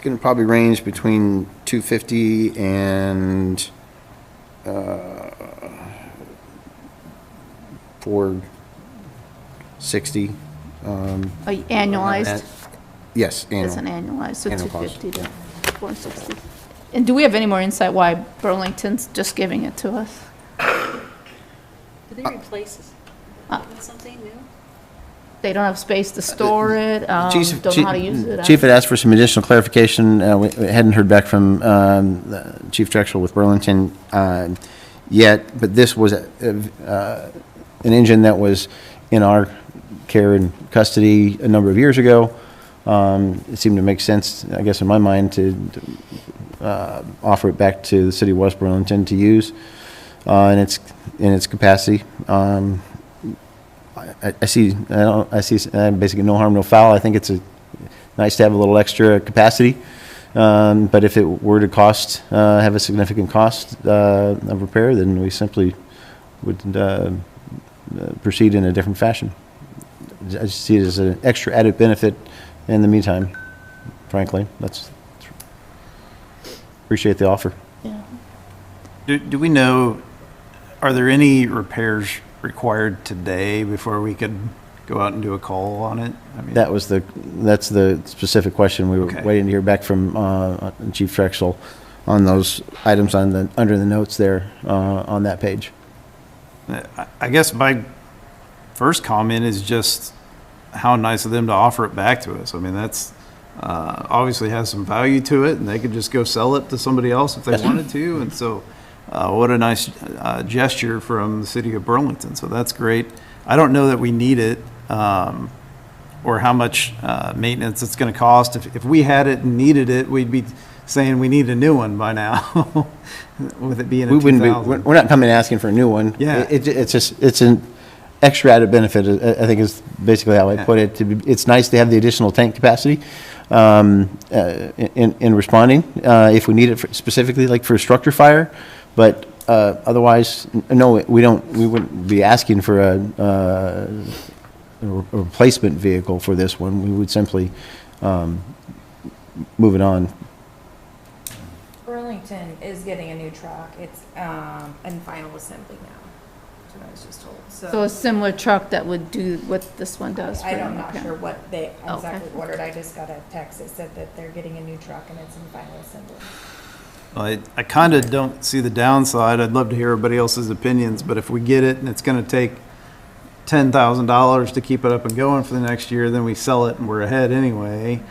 going to probably range between 250 and 460. Annualized, Yes, it's an annual. annualized, so Annual cost. 250 to 460. And do we have any more insight why Burlington's just giving it to us? Did they replace this with something new? They don't have space to store it, don't know how to use it. Chief had asked for some additional clarification. We hadn't heard back from Chief Drexel with Burlington yet, but this was an engine that was in our care and custody a number of years ago. It seemed to make sense, I guess, in my mind, to offer it back to the city of West Burlington to use in its capacity. I see basically no harm, no foul. I think it's nice to have a little extra capacity. But if it were to have a significant cost of repair, then we simply would proceed in a different fashion. I just see it as an extra added benefit in the meantime, frankly. Appreciate the offer. Yeah. Do we know, are there any repairs required today before we could go out and do a call on it? I mean, That's the specific question. We were Okay. waiting to hear back from Chief Drexel on those items under the notes there on that page. I guess my first comment is just how nice of them to offer it back to us. I mean, that's obviously has some value to it, and they could just go sell it to somebody else if they wanted to. And so what a nice gesture from the city of Burlington. So that's great. I don't know that we need it or how much maintenance it's going to cost. If we had it and needed it, we'd be saying we need a new one by now with it being a We wouldn't be, 2000. we're not coming asking for a new one. Yeah. It's an extra added benefit, I think is basically how I put it. It's nice to have the additional tank capacity in responding if we need it specifically, like for a structure fire. But otherwise, no, we wouldn't be asking for a replacement vehicle for this one. We would simply move it on. Burlington is getting a new truck. It's in final assembly now. That's what I was just told. So a similar truck that would do what this one does. for I'm the not repair. sure what they exactly Okay. ordered. I just got a text that said that they're getting a new truck and it's in final assembly. Well, I kind of don't see the downside. I'd love to hear everybody else's opinions, but if we get it and it's going to take $10,000 to keep it up and going for the next year, then we sell it and we're ahead anyway.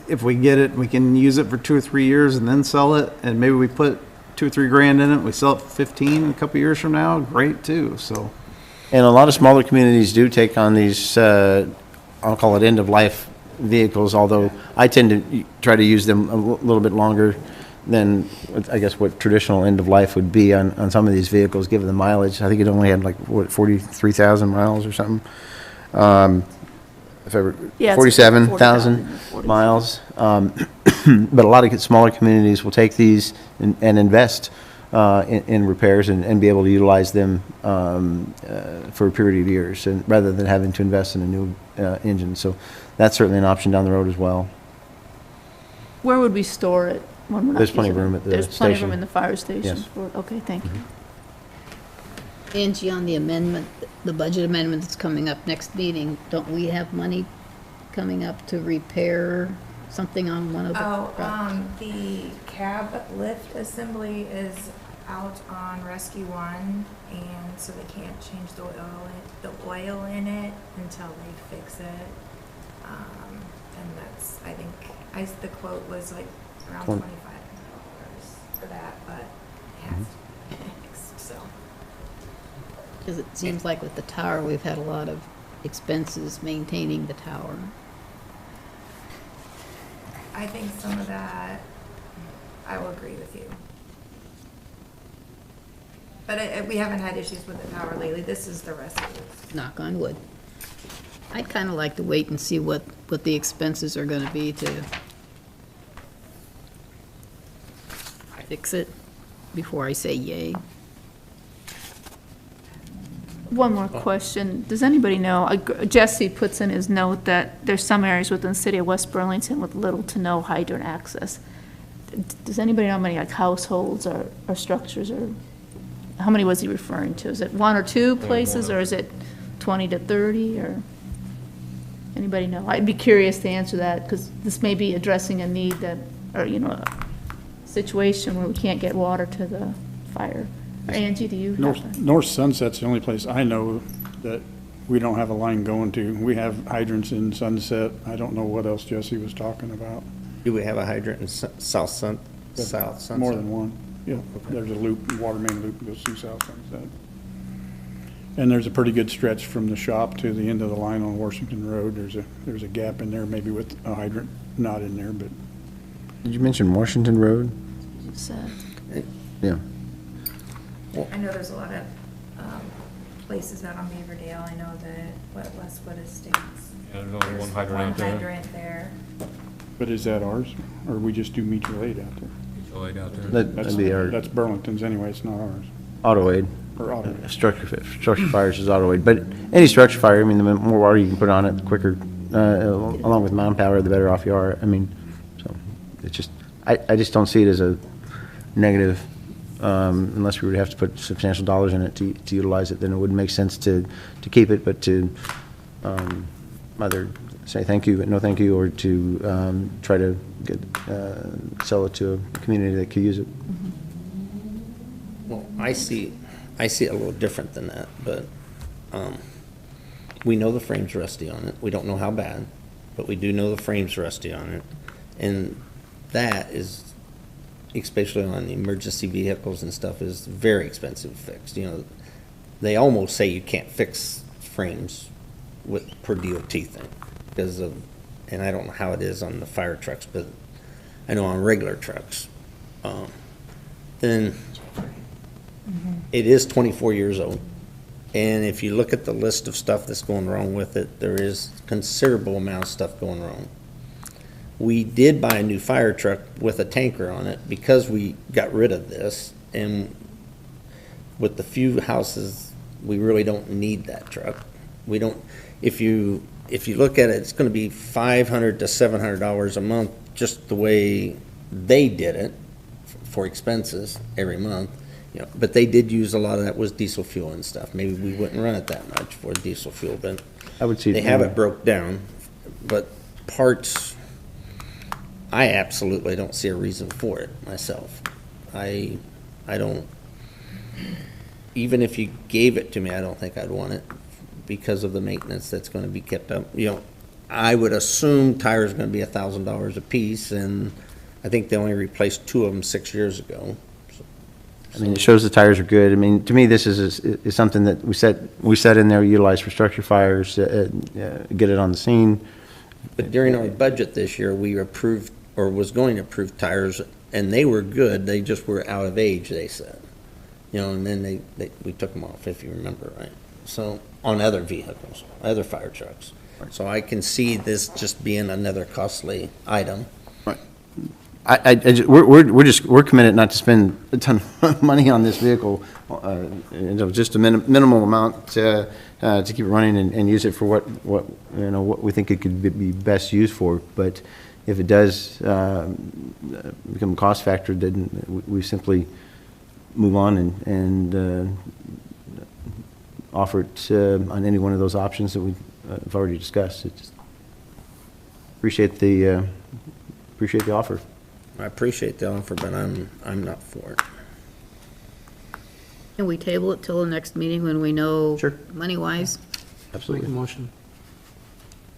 If we get it, we can use it for 2 or 3 years and then sell it, and maybe we put 2 or 3 grand in it, we sell it for 15 a couple years from now, great too, so. And a lot of smaller communities do take on these, I'll call it end-of-life vehicles, although I tend to try to use them a little bit longer than, I guess, what traditional end-of-life would be on some of these vehicles, given the mileage. I think it only had like, 43,000 miles or something. If ever, Yeah, it's 47,000 40,000. miles. But a lot of smaller communities will take these and invest in repairs and be able to utilize them for a period of years, and rather than having to invest in a new engine. So that's certainly an option down the road as well. Where would we store it when we're not There's plenty of using it? room at the There's plenty of station. room in the fire station? Yes. Okay, thank you. Angie, on the amendment, the budget amendment that's coming up next meeting, don't we have money coming up to repair something on one of the? The cab lift assembly is out on Rescue One, and so they can't change the oil in it until they fix it. And that's, I think, the quote was like around $2,500 for that, but it has to be fixed, so. Because it seems like with the tower, we've had a lot of expenses maintaining the tower. I think some of that, I will agree with you. But we haven't had issues with the tower lately. This is the rest of it. Knock on wood. I'd kind of like to wait and see what the expenses are going to be to fix it before I say yay. One more question. Does anybody know, Jesse puts in his note that there's some areas within the city of West Burlington with little to no hydrant access. Does anybody know how many like households or structures, or how many was he referring to? Is it one or two places, or is it 20 to 30, or anybody know? I'd be curious to answer that, because this may be addressing a need that, or, you know, a situation where we can't get water to the fire. Angie, do you have? North Sunset's the only place I know that we don't have a line going to. We have hydrants in Sunset. I don't know what else Jesse was talking about. Do we have a hydrant in South Sunset? More than one. Yeah, there's a loop, water main loop that goes through South Sunset. And there's a pretty good stretch from the shop to the end of the line on Washington Road. There's a gap in there, maybe with a hydrant not in there, but. Did you mention Washington Road? Yeah. I know there's a lot of places out on Beaverdale. I know that Westwood Estates. Yeah, there's only one There's hydrant out there. One hydrant there. But is that ours, or we just do mutual aid out there? It's laid out there. That'd be our That's Burlington's anyway, it's not ours. auto aid. Or auto. Structure fires is auto aid, but any structure fire, I mean, the more water you can put on it, the quicker, along with manpower, the better off you are. I mean, so it's just, I just don't see it as a negative, unless we would have to put substantial dollars in it to utilize it, then it wouldn't make sense to keep it, but to either say thank you, but no thank you, or to try to sell it to a community that could use it. Well, I see it a little different than that, but we know the frame's rusty on it. We don't know how bad, but we do know the frame's rusty on it. And that is, especially on emergency vehicles and stuff, is very expensive to fix. You know, they almost say you can't fix frames with per DOT thing because of, and I don't know how it is on the fire trucks, but I know on regular trucks. Then it is 24 years old. And if you look at the list of stuff that's going wrong with it, there is considerable amount of stuff going wrong. We did buy a new fire truck with a tanker on it because we got rid of this. And with the few houses, we really don't need that truck. We don't, if you look at it, it's going to be $500 to $700 a month, just the way they did it for expenses every month. You know, but they did use a lot of that was diesel fuel and stuff. Maybe we wouldn't run it that much for diesel fuel, but I would see they have it broke down. But parts, I absolutely don't see a reason for it myself. I don't, even if you gave it to me, I don't think I'd want it because of the maintenance that's going to be kept up. You know, I would assume tires are going to be $1,000 a piece, and I think they only replaced 2 of them 6 years ago. I mean, it shows the tires are good. I mean, to me, this is something that we set in there, utilize for structure fires, get it on the scene. But during our budget this year, we approved, or was going to approve tires, and they were good, they just were out of age, they said. You know, and then we took them off, if you remember, right? So, on other vehicles, other fire trucks. So I can see this just being another costly item. We're committed not to spend a ton of money on this vehicle, just a minimal amount to keep it running and use it for what we think it could be best used for. But if it does become a cost factor, then we simply move on and offer it on any one of those options that we've already discussed. Appreciate the offer. I appreciate the offer, but I'm not for it. Can we table it till the next meeting when we know Sure. money-wise? Make Absolutely. a motion.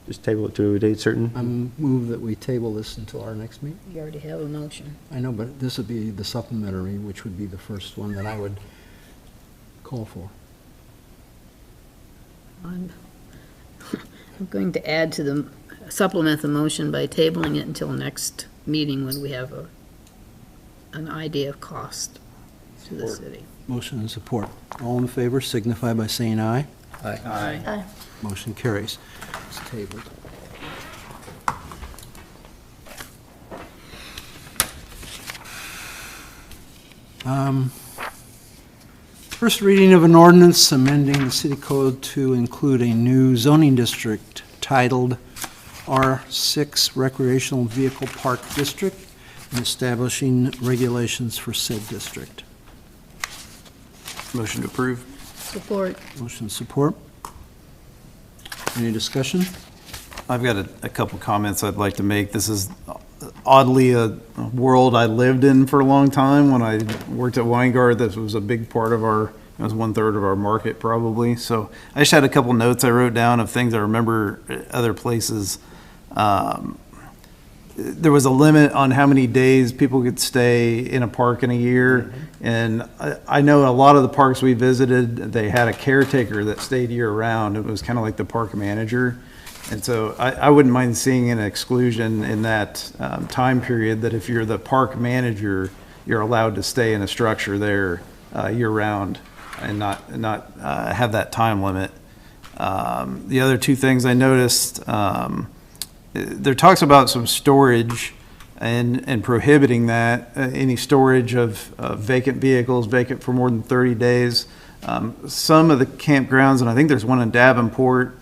Just table it to a date certain. I move that we table this until our next meeting. You already have a motion. I know, but this would be the supplementary, which would be the first one that I would call for. I'm going to add to the, supplement the motion by tabling it until next meeting when we have an idea of cost to the city. Motion and support. All in favor signify by saying aye. Aye. Motion carries. It's tabled. First reading of an ordinance amending the city code to include a new zoning district titled R6 Recreational Vehicle Park District and establishing regulations for said district. Motion to approve. Support. Motion support. Any discussion? I've got a couple comments I'd like to make. This is oddly a world I lived in for a long time. When I worked at Weingart, this was a big part of it was 1/3 of our market probably. So I just had a couple notes I wrote down of things I remember at other places. There was a limit on how many days people could stay in a park in a year. And I know a lot of the parks we visited, they had a caretaker that stayed year round. It was kind of like the park manager. And so I wouldn't mind seeing an exclusion in that time period, that if you're the park manager, you're allowed to stay in a structure there year round and not have that time limit. The other two things I noticed, there talks about some storage and prohibiting that, any storage of vacant vehicles, vacant for more than 30 days. Some of the campgrounds, and I think there's one in Davenport,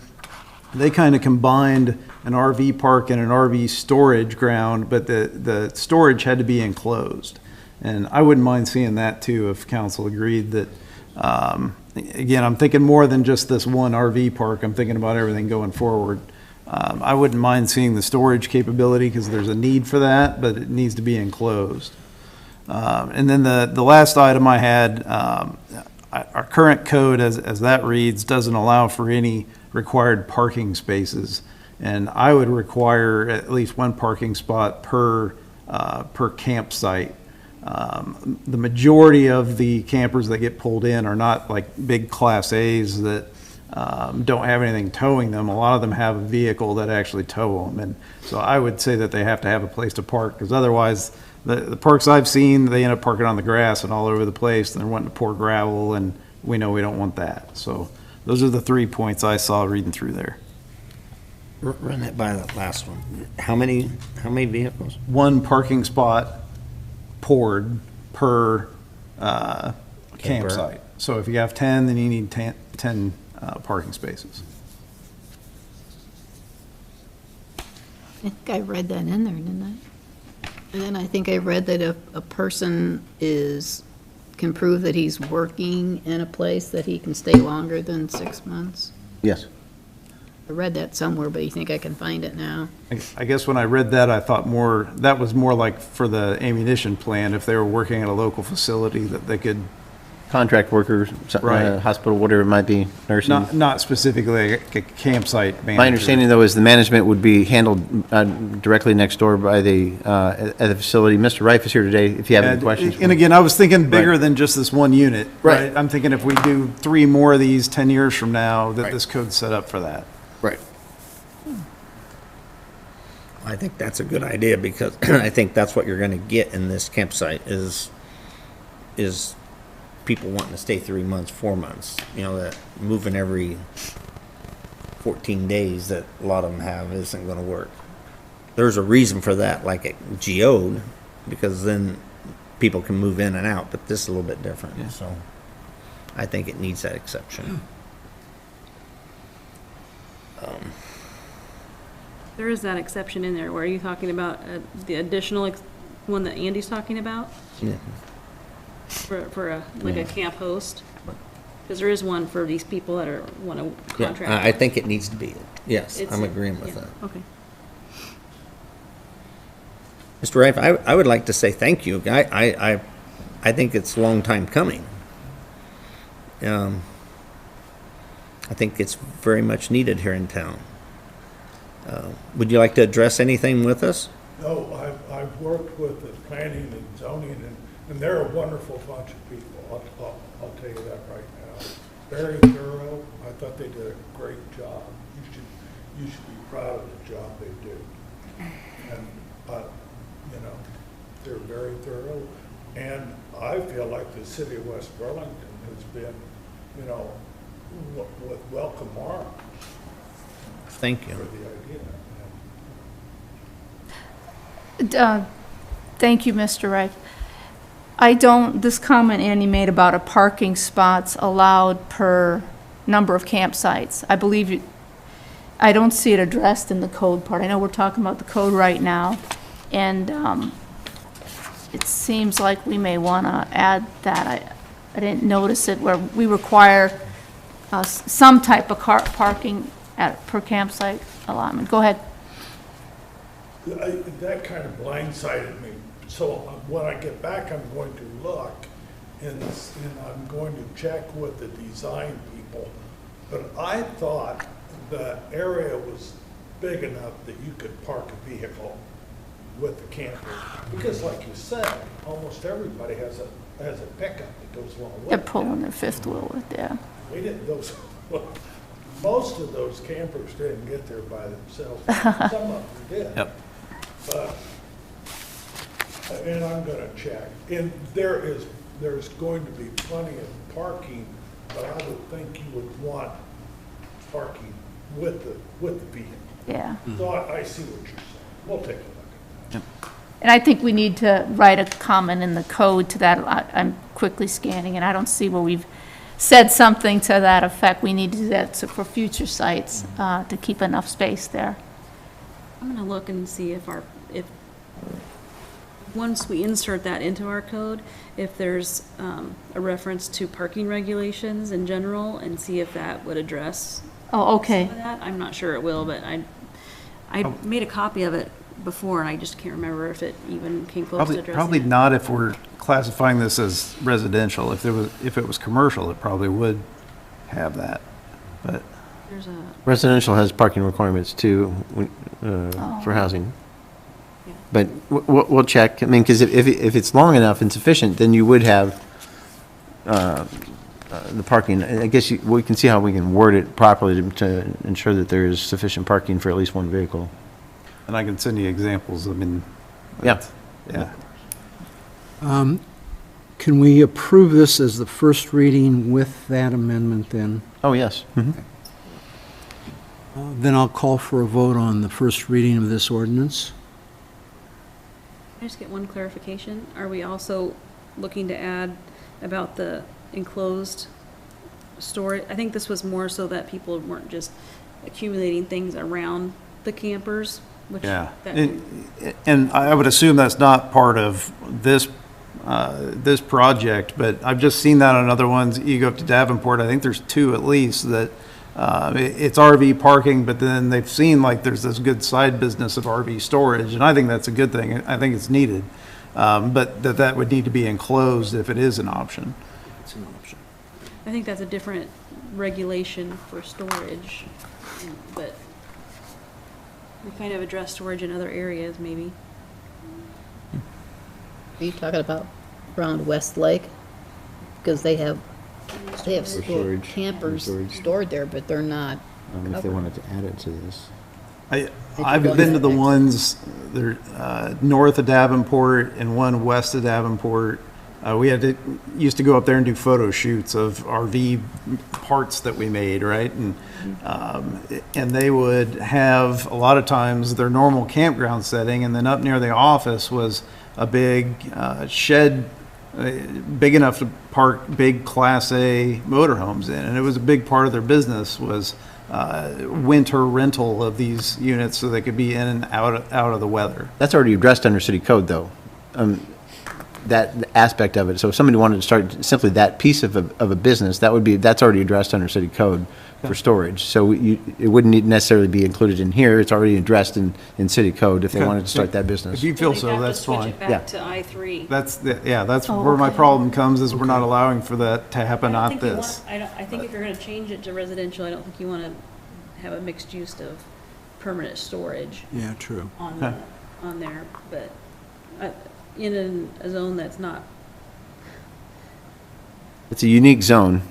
they kind of combined an RV park and an RV storage ground, but the storage had to be enclosed. And I wouldn't mind seeing that too, if council agreed that, again, I'm thinking more than just this one RV park, I'm thinking about everything going forward. I wouldn't mind seeing the storage capability because there's a need for that, but it needs to be enclosed. And then the last item I had, our current code as that reads doesn't allow for any required parking spaces. And I would require at least one parking spot per campsite. The majority of the campers that get pulled in are not like big Class A's that don't have anything towing them. A lot of them have a vehicle that actually tow them. And so I would say that they have to have a place to park, because otherwise the parks I've seen, they end up parking on the grass and all over the place, and they're wanting to pour gravel, and we know we don't want that. So those are the 3 points I saw reading through there. Run that by that last one. How many vehicles? One parking spot poured per campsite. So if you have 10, then you need 10 parking spaces. I think I read that in there, didn't I? And then I think I read that if a person can prove that he's working in a place, that he can stay longer than 6 months. Yes. I read that somewhere, but you think I can find it now? I guess when I read that, I thought that was more like for the ammunition plant, if they were working at a local facility, that they could. Contract workers, Right. hospital, whatever it might be, nursing. Not specifically a campsite manager. My understanding, though, is the management would be handled directly next door by at the facility. Mr. Rife is here today, if you have any questions. And again, I was thinking bigger Right. than just this one unit. Right. I'm thinking if we do 3 more of these 10 years from now, that Right. this code's set up for that. Right. I think that's a good idea, because I think that's what you're gonna get in this campsite is people wanting to stay 3 months, 4 months, that moving every 14 days that a lot of them have isn't gonna work. There's a reason for that, like at Geode, because then people can move in and out, but this is a little bit different, so I think it needs that exception. There is that exception in there. Where are you talking about the additional one that Andy's talking about? Yeah. For a camp host? Because there is one for these people that want to Yeah, contract. I think it needs to be, yes, It's- I'm agreeing with yeah, that. Okay. Mr. Rife, I would like to say thank you. I think it's a long time coming. I think it's very much needed here in town. Would you like to address anything with us? No, I've worked with the planning and zoning, and they're a wonderful bunch of people. I'll tell you that right now. Very thorough. I thought they did a great job. You should be proud of the job they do. And, they're very thorough. And I feel like the city of West Burlington has been, with welcome arms Thank for you. the idea. Thank you, Mr. Rife. this comment Andy made about a parking spots allowed per number of campsites, I don't see it addressed in the code part. I know we're talking about the code right now, and it seems like we may want to add that. I didn't notice it where we require some type of parking per campsite allotment. Go ahead. That kind of blindsided me. So when I get back, I'm going to look and I'm going to check with the design people. But I thought the area was big enough that you could park a vehicle with the camper. Because like you said, almost everybody has a pickup that goes along with it. They're pulling their fifth wheel with, yeah. We didn't, most of those campers didn't get there by themselves. Some of them did. Yep. But, and I'm gonna check. And there's going to be plenty of parking, but I would think you would want parking with the vehicle. Yeah. So I see what you're saying. We'll take a look at that. And I think we need to write a comment in the code to that. I'm quickly scanning, and I don't see where we've said something to that effect. We need to do that for future sites, to keep enough space there. I'm gonna look and see if once we insert that into our code, if there's a reference to parking regulations in general, and see if that would address Oh, okay. some of that. I'm not sure it will, but I made a copy of it before, and I just can't remember if it even came close to addressing Probably it. not if we're classifying this as residential. If it was commercial, it probably would have that. But There's a, Residential has parking requirements too, for housing. Yeah. But we'll check, I mean, because if it's long enough and sufficient, then you would have the parking. I guess we can see how we can word it properly to ensure that there is sufficient parking for at least one vehicle. and I can send you examples. I mean, Yeah. yeah. Can we approve this as the first reading with that amendment then? Oh, yes. Mhm. Then I'll call for a vote on the first reading of this ordinance. Can I just get one clarification? Are we also looking to add about the enclosed storage? I think this was more so that people weren't just accumulating things around the campers, which. Yeah, that- and I would assume that's not part of this project, but I've just seen that on other ones. You go up to Davenport, I think there's two at least that, it's RV parking, but then they've seen like there's this good side business of RV storage, and I think that's a good thing. I think it's needed. But that would need to be enclosed if it is an option. It's an option. I think that's a different regulation for storage, but we kind of address storage in other areas, maybe. Are you talking about around West Lake? Because they have storage. campers Storage. stored there, but they're not If they covered. wanted to add it to this. I've been to the ones there, north of Davenport and one west of Davenport. We used to go up there and do photo shoots of RV parts that we made, right? And they would have, a lot of times, their normal campground setting, and then up near the office was a big shed, big enough to park big Class A motorhomes in. And it was a big part of their business was winter rental of these units so they could be in and out of the weather. That's already addressed under city code, though, that aspect of it. So if somebody wanted to start simply that piece of a business, that's already addressed under city code for storage. So it wouldn't necessarily be included in here. It's already addressed in city code if they wanted to start that business. If you feel They'd so, have to that's switch fine. it Yeah. back to I-3. That's Oh, where my okay. problem comes, is we're not allowing for that to happen, I don't not think you this. want- I think if you're gonna change it to residential, I don't think you wanna have a mixed use of permanent storage Yeah, true. on Okay. there, but in a zone that's not, It's a unique zone.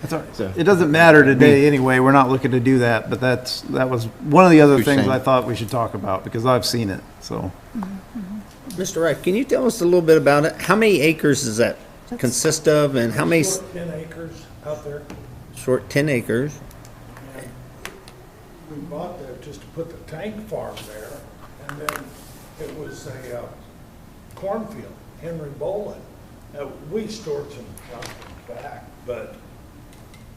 So- It doesn't matter today anyway, we're not looking to do that, but that was one of the other You're things saying. I thought we should talk about, because I've seen it, so. Mr. Wright, can you tell us a little bit about it? How many acres does that consist of, and how many, Short 10 acres out there. short 10 acres? We bought that just to put the tank farm there, and then it was a cornfield. Henry Bolin. We stored some junk in the back, but,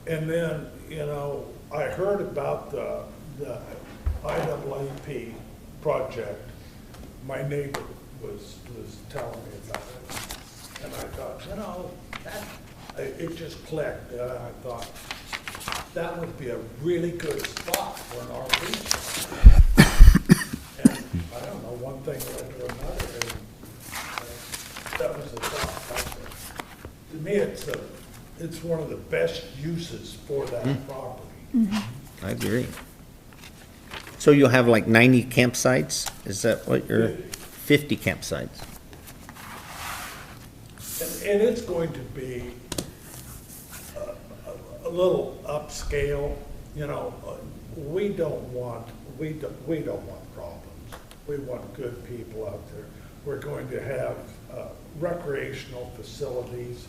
and then, you know, I heard about the IAAP project. My neighbor was telling me about it, and I thought, you know, it just clicked, and I thought, that would be a really good spot for an RV. And I don't know, one thing led to another, and that was the thought. To me, it's one of the best uses for that property. I agree. So you'll have like 90 campsites? Is that what you're, 50 campsites? And it's going to be a little upscale, you know, we don't want problems. We want good people out there. We're going to have recreational facilities.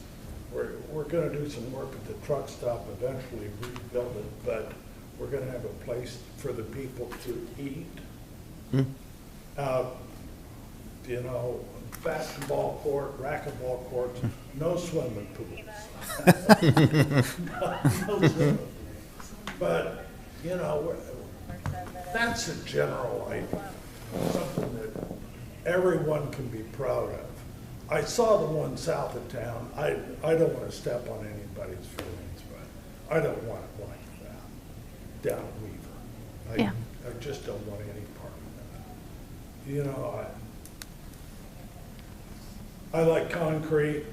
We're going to do some work at the truck stop, eventually rebuild it, but we're going to have a place for the people to eat. You know, basketball court, racquetball courts, no swimming pools. No swimming pools. But, you know, that's a general idea, something that everyone can be proud of. I saw the one south of town. I don't want to step on anybody's feelings, but I don't want it like that down Weaver. Yeah. I just don't want any part of that. You know, I like concrete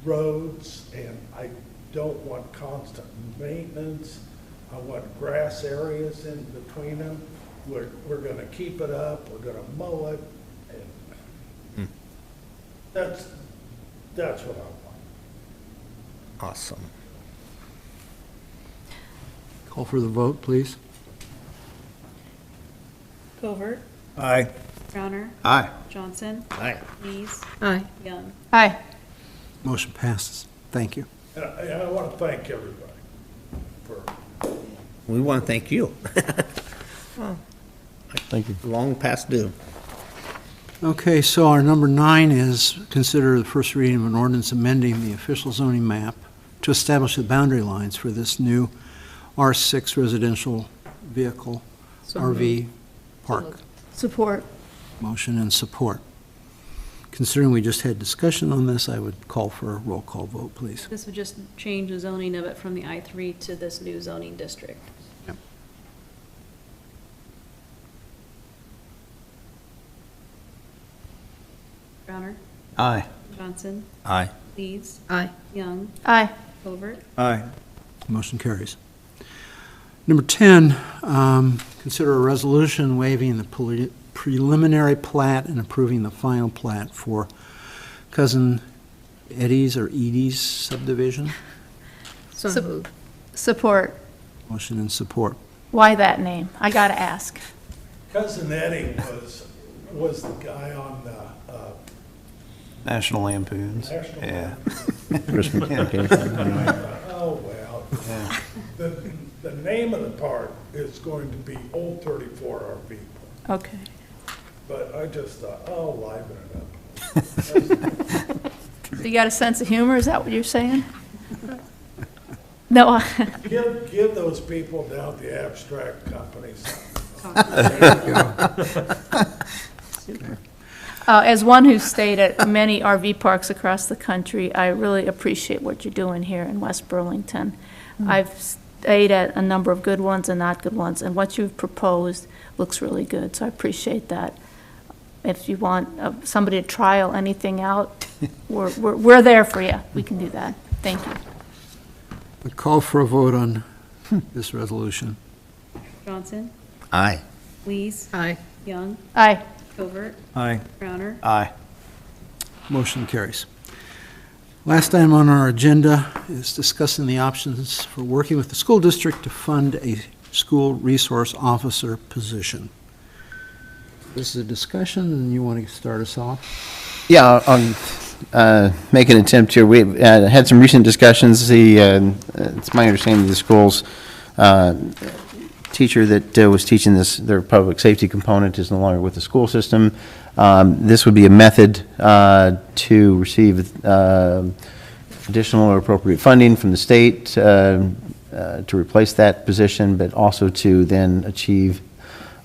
roads, and I don't want constant maintenance. I want grass areas in between them. We're gonna keep it up, we're gonna mow it, and that's what I want. Awesome. Call for the vote, please. Covert, Aye. Crowner, Aye. Johnson, Aye. Lees, Aye. Young. Aye. Motion passes. Thank you. And I want to thank everybody for, We want to thank you. Thank you. Long past due. Okay, so our number 9 is consider the first reading of an ordinance amending the official zoning map to establish the boundary lines for this new R6 residential vehicle So RV park. Support. Motion and support. Considering we just had discussion on this, I would call for a roll call vote, please. This would just change the zoning of it from the I3 to this new zoning district. Yep. Crowner, Aye. Johnson, Aye. Lees, Aye. Young, Aye. Covert. Aye. Motion carries. Number 10, consider a resolution waiving the preliminary plat and approving the final plat for Cousin Eddie's or Edie's subdivision. So Sup- moved. Support. Motion and support. Why that name? I gotta ask. Cousin Eddie was the guy on National Lampoons. National. Yeah. Christmas vacation. Oh, well. The name of the park is going to be Old 34 RV Park, Okay. but I just thought, oh, liven it up. So you got a sense of humor, is that what you're saying? No. Give those people down at the abstract company something. As one who's stayed at many RV parks across the country, I really appreciate what you're doing here in West Burlington. I've stayed at a number of good ones and not good ones, and what you've proposed looks really good, so I appreciate that. If you want somebody to trial anything out, we're there for you. We can do that. Thank you. A call for a vote on this resolution. Johnson, Aye. Lees, Aye. Young, Aye. Covert, Aye. Crowner. Aye. Motion carries. Last item on our agenda is discussing the options for working with the school district to fund a school resource officer position. This is a discussion, and you want to start us off? Yeah, I'll make an attempt here. We've had some recent discussions. It's my understanding the schools teacher that was teaching their public safety component is no longer with the school system. This would be a method to receive additional or appropriate funding from the state to replace that position, but also to then achieve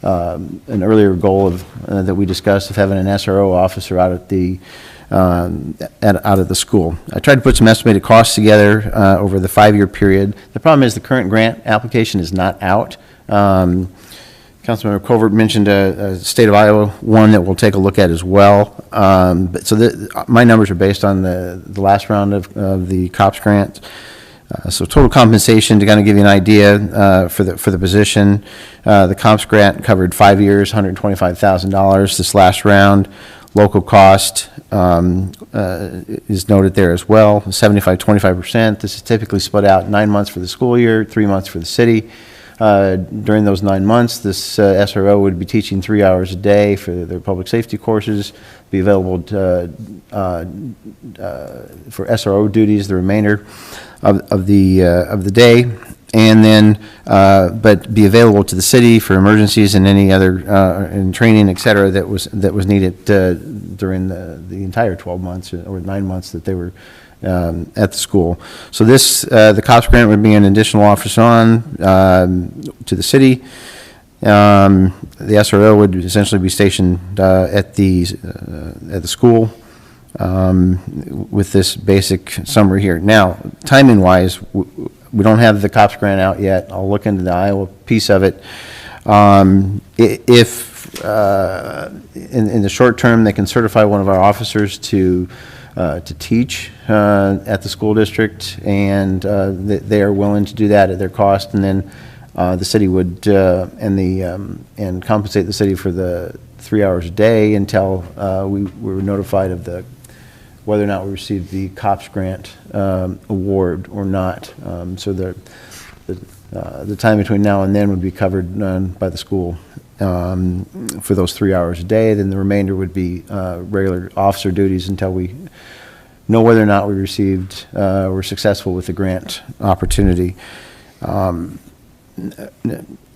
an earlier goal that we discussed of having an SRO officer out at the out of the school. I tried to put some estimated costs together over the 5-year period. The problem is the current grant application is not out. Councilmember Covert mentioned a state of Iowa one that we'll take a look at as well. But so my numbers are based on the last round of the COPS grant. So total compensation, to kind of give you an idea for the position, the COPS grant covered 5 years, $125,000 this last round. Local cost is noted there as well, 25%. This is typically split out 9 months for the school year, 3 months for the city. During those 9 months, this SRO would be teaching 3 hours a day for their public safety courses, be available for SRO duties the remainder of the day, and then but be available to the city for emergencies and any other and training, et cetera, that was needed during the entire 12 months or 9 months that they were at the school. So this, the COPS grant would be an additional officer on to the city. The SRO would essentially be stationed at the school with this basic summary here. Now, timing-wise, we don't have the COPS grant out yet. I'll look into the Iowa piece of it. If in the short term, they can certify one of our officers to teach at the school district, and they are willing to do that at their cost, and then the city would and compensate the city for the 3 hours a day until we were notified of whether or not we received the COPS grant award or not. So the time between now and then would be covered by the school for those 3 hours a day. Then the remainder would be regular officer duties until we know whether or not we received, were successful with the grant opportunity. A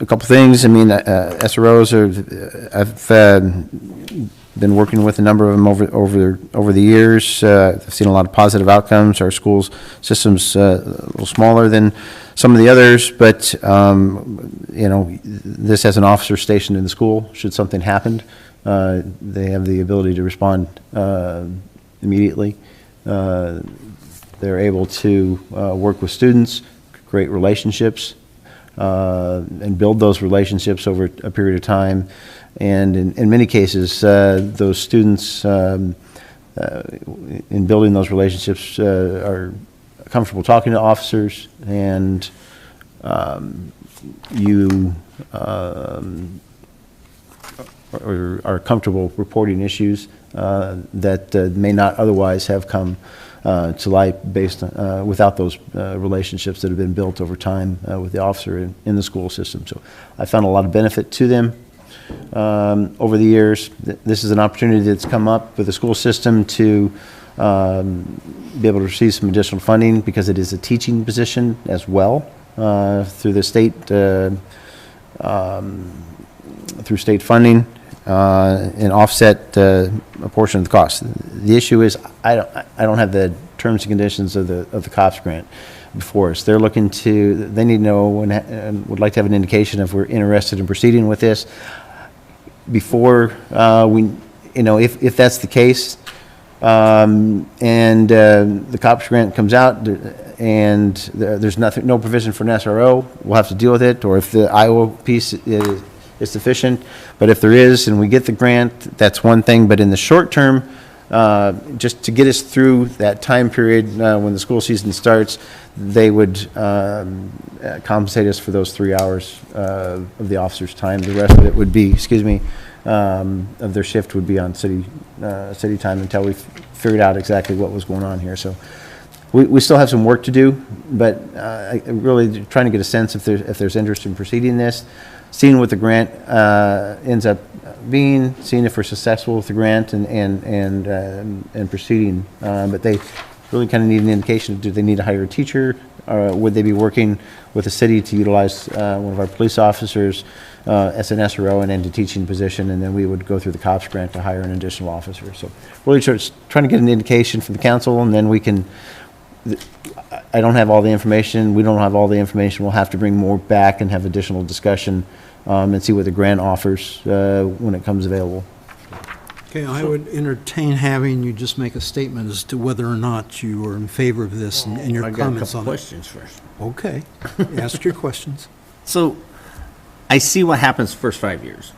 couple things. I mean, SROs I've been working with a number of them over the years. I've seen a lot of positive outcomes. Our school's system's a little smaller than some of the others, but you know, this has an officer stationed in the school. Should something happen, they have the ability to respond immediately. They're able to work with students, create relationships, and build those relationships over a period of time. And in many cases, those students, in building those relationships, are comfortable talking to officers, and you are comfortable reporting issues that may not otherwise have come to light based without those relationships that have been built over time with the officer in the school system. So I found a lot of benefit to them over the years. This is an opportunity that's come up with the school system to be able to receive some additional funding, because it is a teaching position as well through the state, through state funding, and offset a portion of the cost. The issue is I don't have the terms and conditions of the COPS grant before us. They're looking to, they need to know and would like to have an indication if we're interested in proceeding with this before we, you know, if that's the case, and the COPS grant comes out and there's no provision for an SRO, we'll have to deal with it. Or if the Iowa piece is sufficient, but if there is and we get the grant, that's one thing. But in the short term, just to get us through that time period when the school season starts, they would compensate us for those 3 hours of the officer's time. The rest of it would be, of their shift would be on city time until we figured out exactly what was going on here. So we still have some work to do, but really trying to get a sense if there's interest in proceeding this, seeing what the grant ends up being, seeing if we're successful with the grant, and proceeding. But they really kind of need an indication, do they need to hire a teacher? Or would they be working with the city to utilize one of our police officers as an SRO and into teaching position, and then we would go through the COPS grant to hire an additional officer. So really trying to get an indication from the council, and then we can, I don't have all the information, we don't have all the information, we'll have to bring more back and have additional discussion and see what the grant offers when it comes available. Okay, I would entertain having you just make a statement as to whether or not you are in favor of this and your I got a comments couple on it. questions first. Okay, ask your questions. So, I see what happens the first 5 years.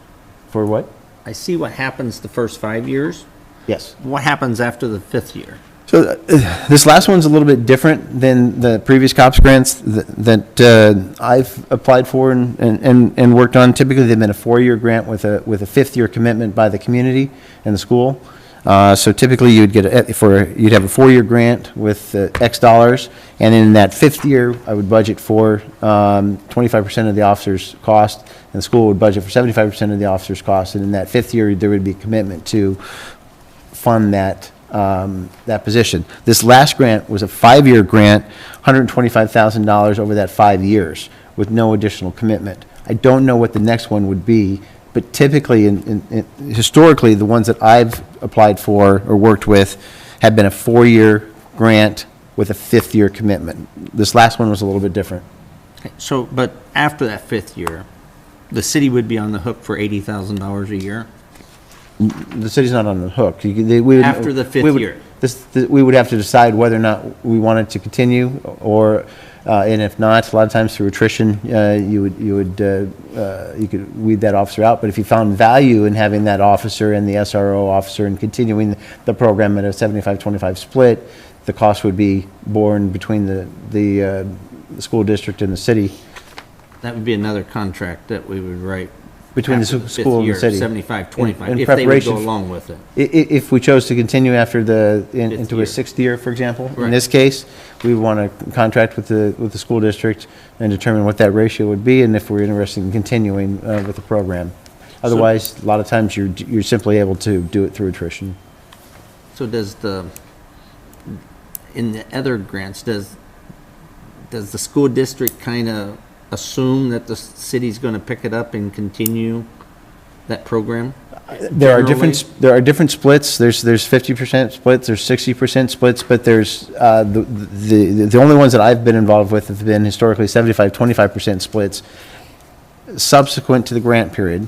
For what? I see what happens the first 5 years. Yes. What happens after the 5th year? So this last one's a little bit different than the previous COPS grants that I've applied for and worked on. Typically, they've been a 4-year grant with a 5th-year commitment by the community and the school. So typically, you'd have a 4-year grant with X dollars, and in that 5th year, I would budget for 25% of the officer's cost, and the school would budget for 75% of the officer's cost. And in that 5th year, there would be a commitment to fund that position. This last grant was a 5-year grant, $125,000 over that 5 years with no additional commitment. I don't know what the next one would be, but typically, historically, the ones that I've applied for or worked with have been a 4-year grant with a 5th-year commitment. This last one was a little bit different. Okay, so, but after that 5th year, the city would be on the hook for $80,000 a year? The city's not on the hook. After the 5th year? We would have to decide whether or not we wanted to continue, or, and if not, a lot of times through attrition, you could weed that officer out. But if you found value in having that officer and the SRO officer and continuing the program at a 75-25 split, the cost would be borne between the school district and the city. That would be another contract that we would write. Between the after school and the city. 75-25, In if they would preparation go along with it. If we chose to continue after into a year. 6th year, for example, in Right. this case, we would want to contract with the school district and determine what that ratio would be, and if we're interested in continuing with the program. Otherwise, a lot of times you're simply able to do it through attrition. So in the other grants, does the school district kind of assume that the city's going to pick it up and continue that program? There are different splits. There's 50% splits, there's 60% splits, but there's the only ones that I've been involved with have been historically 75-25% splits. Subsequent to the grant period,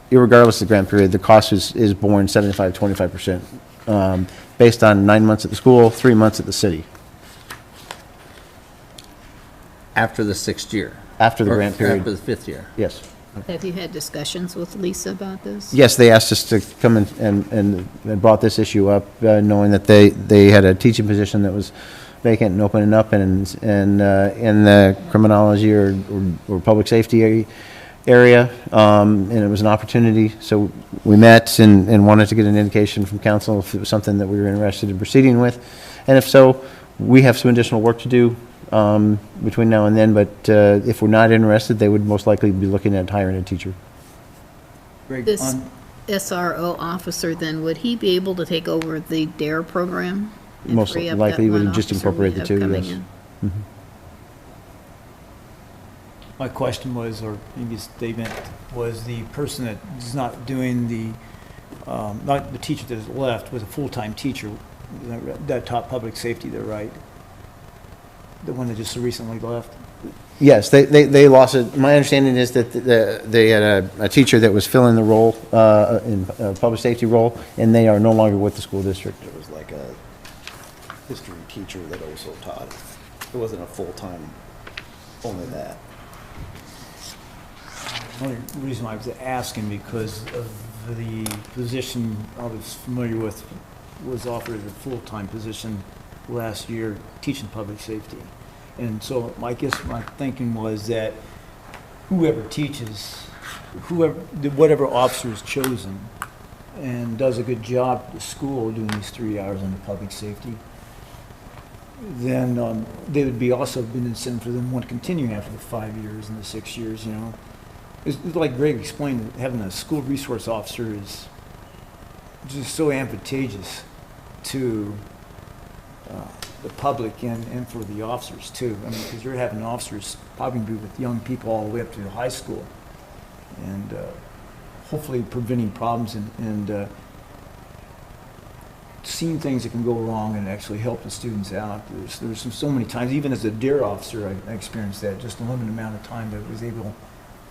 irregardless of the grant period, the cost is borne 75-25%, based on 9 months at the school, 3 months at the city. After the 6th year? After the Or grant period. After the 5th year? Yes. Have you had discussions with Lisa about this? Yes, they asked us to come in and brought this issue up, knowing that they had a teaching position that was vacant and opening up, and in the criminology or public safety area, and it was an opportunity. So we met and wanted to get an indication from council if it was something that we were interested in proceeding with, and if so, we have some additional work to do between now and then, but if we're not interested, they would most likely be looking at hiring a teacher. Greg, This SRO officer, then, would he be able to take over the DARE program? and Most free up likely, that we would one just officer we incorporate the have two, coming yes. in? my question was, or maybe a statement, was the person that is not doing not the teacher that has left, was a full-time teacher, that taught public safety there, right? The one that just recently left? Yes, they lost it. My understanding is that they had a teacher that was filling the role, in a public safety role, and they are no longer with the school district. There was like a history teacher that also taught. It wasn't a full-time, only that. The only reason I was asking, because of the position I was familiar with was offered as a full-time position last year, teaching public safety. And so I guess my thinking was that whoever teaches, whatever officer is chosen and does a good job at the school doing these 3 hours on the public safety, then they would be also been incentive for them want to continue after the 5 years and the 6 years, you know. It's like Greg explained, having a school resource officer is just so advantageous to the public and for the officers too. I mean, because you're having officers probably be with young people all the way up to high school. And hopefully preventing problems and seeing things that can go wrong and actually help the students out. There's so many times, even as a DARE officer, I experienced that, just a limited amount of time that I was able,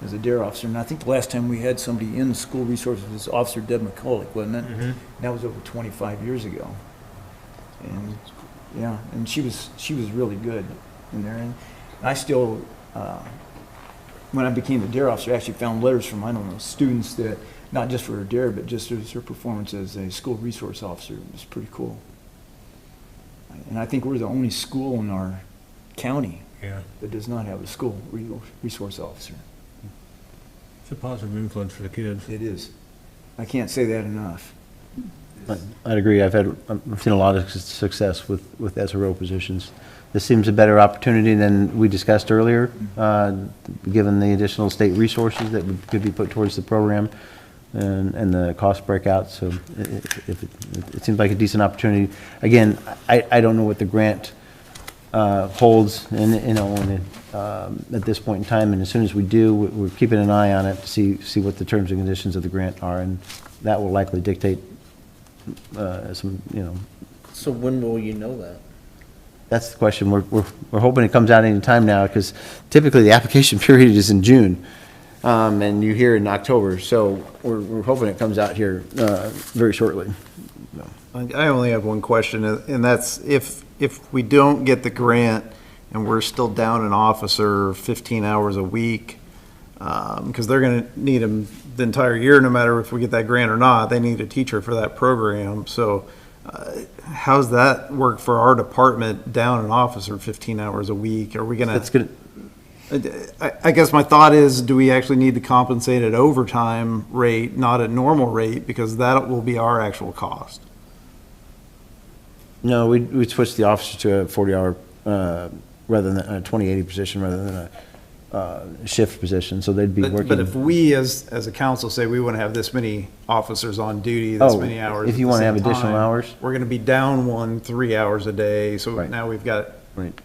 as a DARE officer. And I think the last time we had somebody in the school resources was Officer Deb McCulloch, wasn't it? Mhm. That was over 25 years ago. And, yeah, and she was really good in there. And I still, when I became the DARE officer, I actually found letters from, I don't know, students that, not just for her DARE, but just as her performance as a school resource officer. It was pretty cool. And I think we're the only school in our county Yeah. that does not have a school resource officer. It's a positive influence for the kids. It is. I can't say that enough. I'd agree. I've seen a lot of success with SRO positions. This seems a better opportunity than we discussed earlier, given the additional state resources that could be put towards the program and the cost breakout. So it seems like a decent opportunity. Again, I don't know what the grant holds, and at this point in time. And as soon as we do, we're keeping an eye on it to see what the terms and conditions of the grant are, and that will likely dictate some. So when will you know that? That's the question. We're hoping it comes out any time now, because typically the application period is in June, and you hear in October. So we're hoping it comes out here very shortly. I only have one question, and that's if we don't get the grant and we're still down an officer 15 hours a week, because they're going to need them the entire year, no matter if we get that grant or not. They need a teacher for that program. So how's that work for our department, down an officer 15 hours a week? Are we going to? That's good. I guess my thought is, do we actually need to compensate at overtime rate, not at normal rate, because that will be our actual cost? No, we'd switch the officer to a 40-hour rather than a 20/80 position, rather than a shift position. So they'd be working. But if we, as a council, say we want to have this many officers on duty, this many hours. If you want to have additional hours, we're going to be down 3 hours a day. So Right. now we've got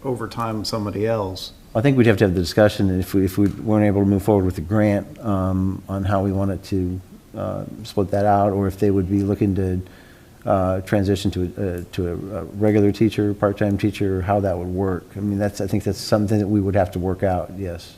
overtime somebody else. I think we'd have to have the discussion if we weren't able to move forward with the grant on how we wanted to split that out, or if they would be looking to transition to a regular teacher, part-time teacher, how that would work. I mean, I think that's something that we would have to work out, yes.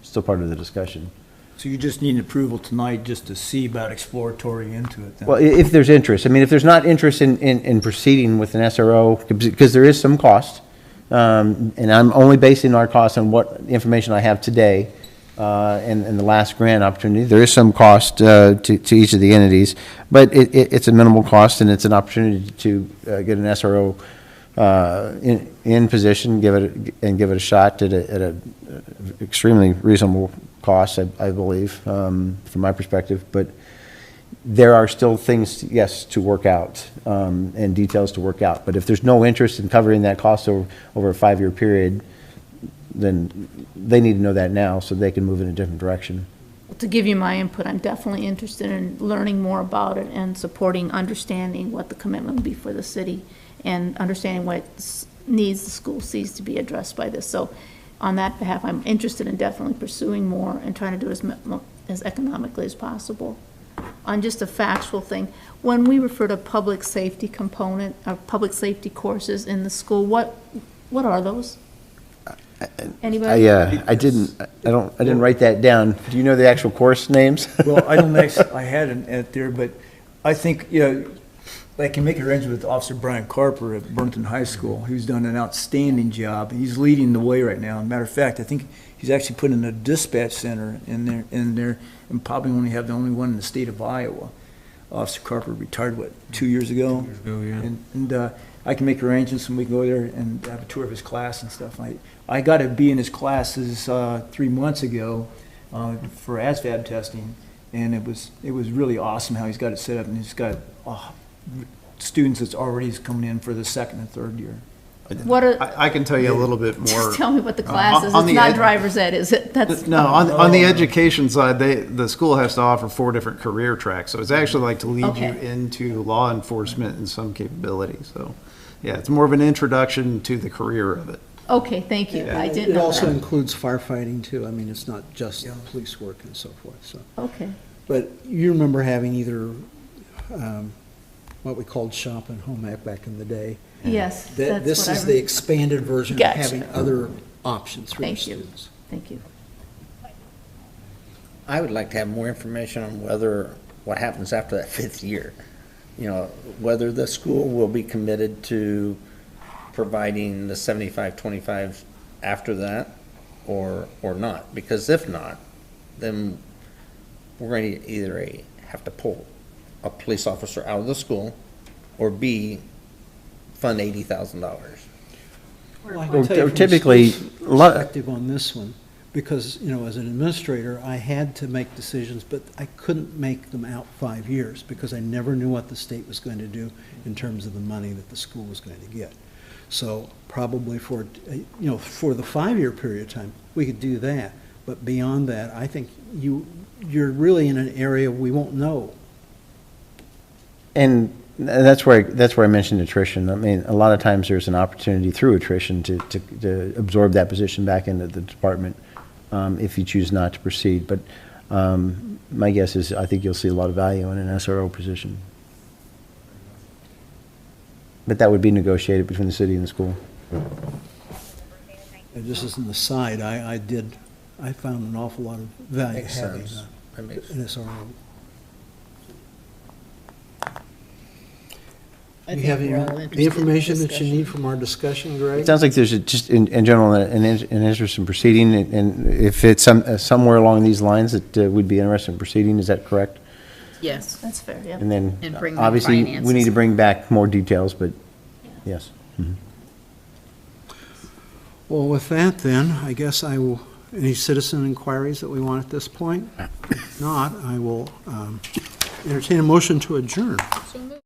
Still part of the discussion. So you just need approval tonight just to see about exploratory into it then? Well, if there's interest. I mean, if there's not interest in proceeding with an SRO, because there is some cost, and I'm only basing our costs on what information I have today, and the last grant opportunity. There is some cost to each of the entities, but it's a minimal cost, and it's an opportunity to get an SRO in position, give it a shot at a extremely reasonable cost, I believe, from my perspective. But there are still things, yes, to work out, and details to work out. But if there's no interest in covering that cost over a 5-year period, then they need to know that now so they can move in a different direction. To give you my input, I'm definitely interested in learning more about it and supporting, understanding what the commitment would be for the city and understanding what needs the school sees to be addressed by this. So on that behalf, I'm interested in definitely pursuing more and trying to do as economically as possible. On just a factual thing, when we refer to public safety component or public safety courses in the school, what are those? Anybody? I didn't write that down. Do you know the actual course names? Well, I don't actually, I had it there, but I think, I can make arrangements with Officer Brian Carper at Burlington High School, who's done an outstanding job. He's leading the way right now. Matter of fact, I think he's actually put in a dispatch center in there, and probably only have the only one in the state of Iowa. Officer Carper retired, 2 years ago? 2 years ago, yeah. And I can make arrangements and we can go there and have a tour of his class and stuff. I got to be in his classes 3 months ago for ASVAB testing, and it was really awesome how he's got it set up, and he's got students that's already coming in for the second and third year. What are, I can tell you a little bit more. just tell me what the class is. on It's the not ed- driver's ed, is it? That's, No, on the education side, the school has to offer 4 different career tracks. So it's actually like to lead you Okay. into law enforcement and some capabilities. So, yeah, it's more of an introduction to the career of it. okay, thank you. I didn't It know also that. includes firefighting too. I mean, it's not just police work and so forth, so. Okay. But you remember having either, what we called shop and home ec back in the day. Yes, that's This what is I the re- expanded version of Gotcha. having other options for your Thank you. students. Thank you. I would like to have more information on whether, what happens after that 5th year. You know, whether the school will be committed to providing the 75-25 after that or not. Because if not, then we're going to either have to pull a police officer out of the school or B, fund $80,000. Well, I can tell you from the Typically, school's a lot- perspective on this one, because, you know, as an administrator, I had to make decisions, but I couldn't make them out 5 years because I never knew what the state was going to do in terms of the money that the school was going to get. So probably for, you know, for the 5-year period of time, we could do that. But beyond that, I think you're really in an area we won't know. And that's where I mentioned attrition. I mean, a lot of times there's an opportunity through attrition to absorb that position back into the department, if you choose not to proceed. But my guess is, I think you'll see a lot of value in an SRO position. But that would be negotiated between the city and the school. And just as an aside, I found an awful lot of value Makes having sense. That makes an SRO. I You think have we're all the interested in information that you discussion. need from our discussion, Greg? It sounds like there's just, in general, an interest in proceeding, and if it's somewhere along these lines that we'd be interested in proceeding, is that correct? Yes. That's fair, yeah. And then, And bring back obviously, we need finances. to bring back more details, but, yes. Well, with that then, I guess I will, any citizen inquiries that we want at this point? If not, I will entertain a motion to adjourn. So moved.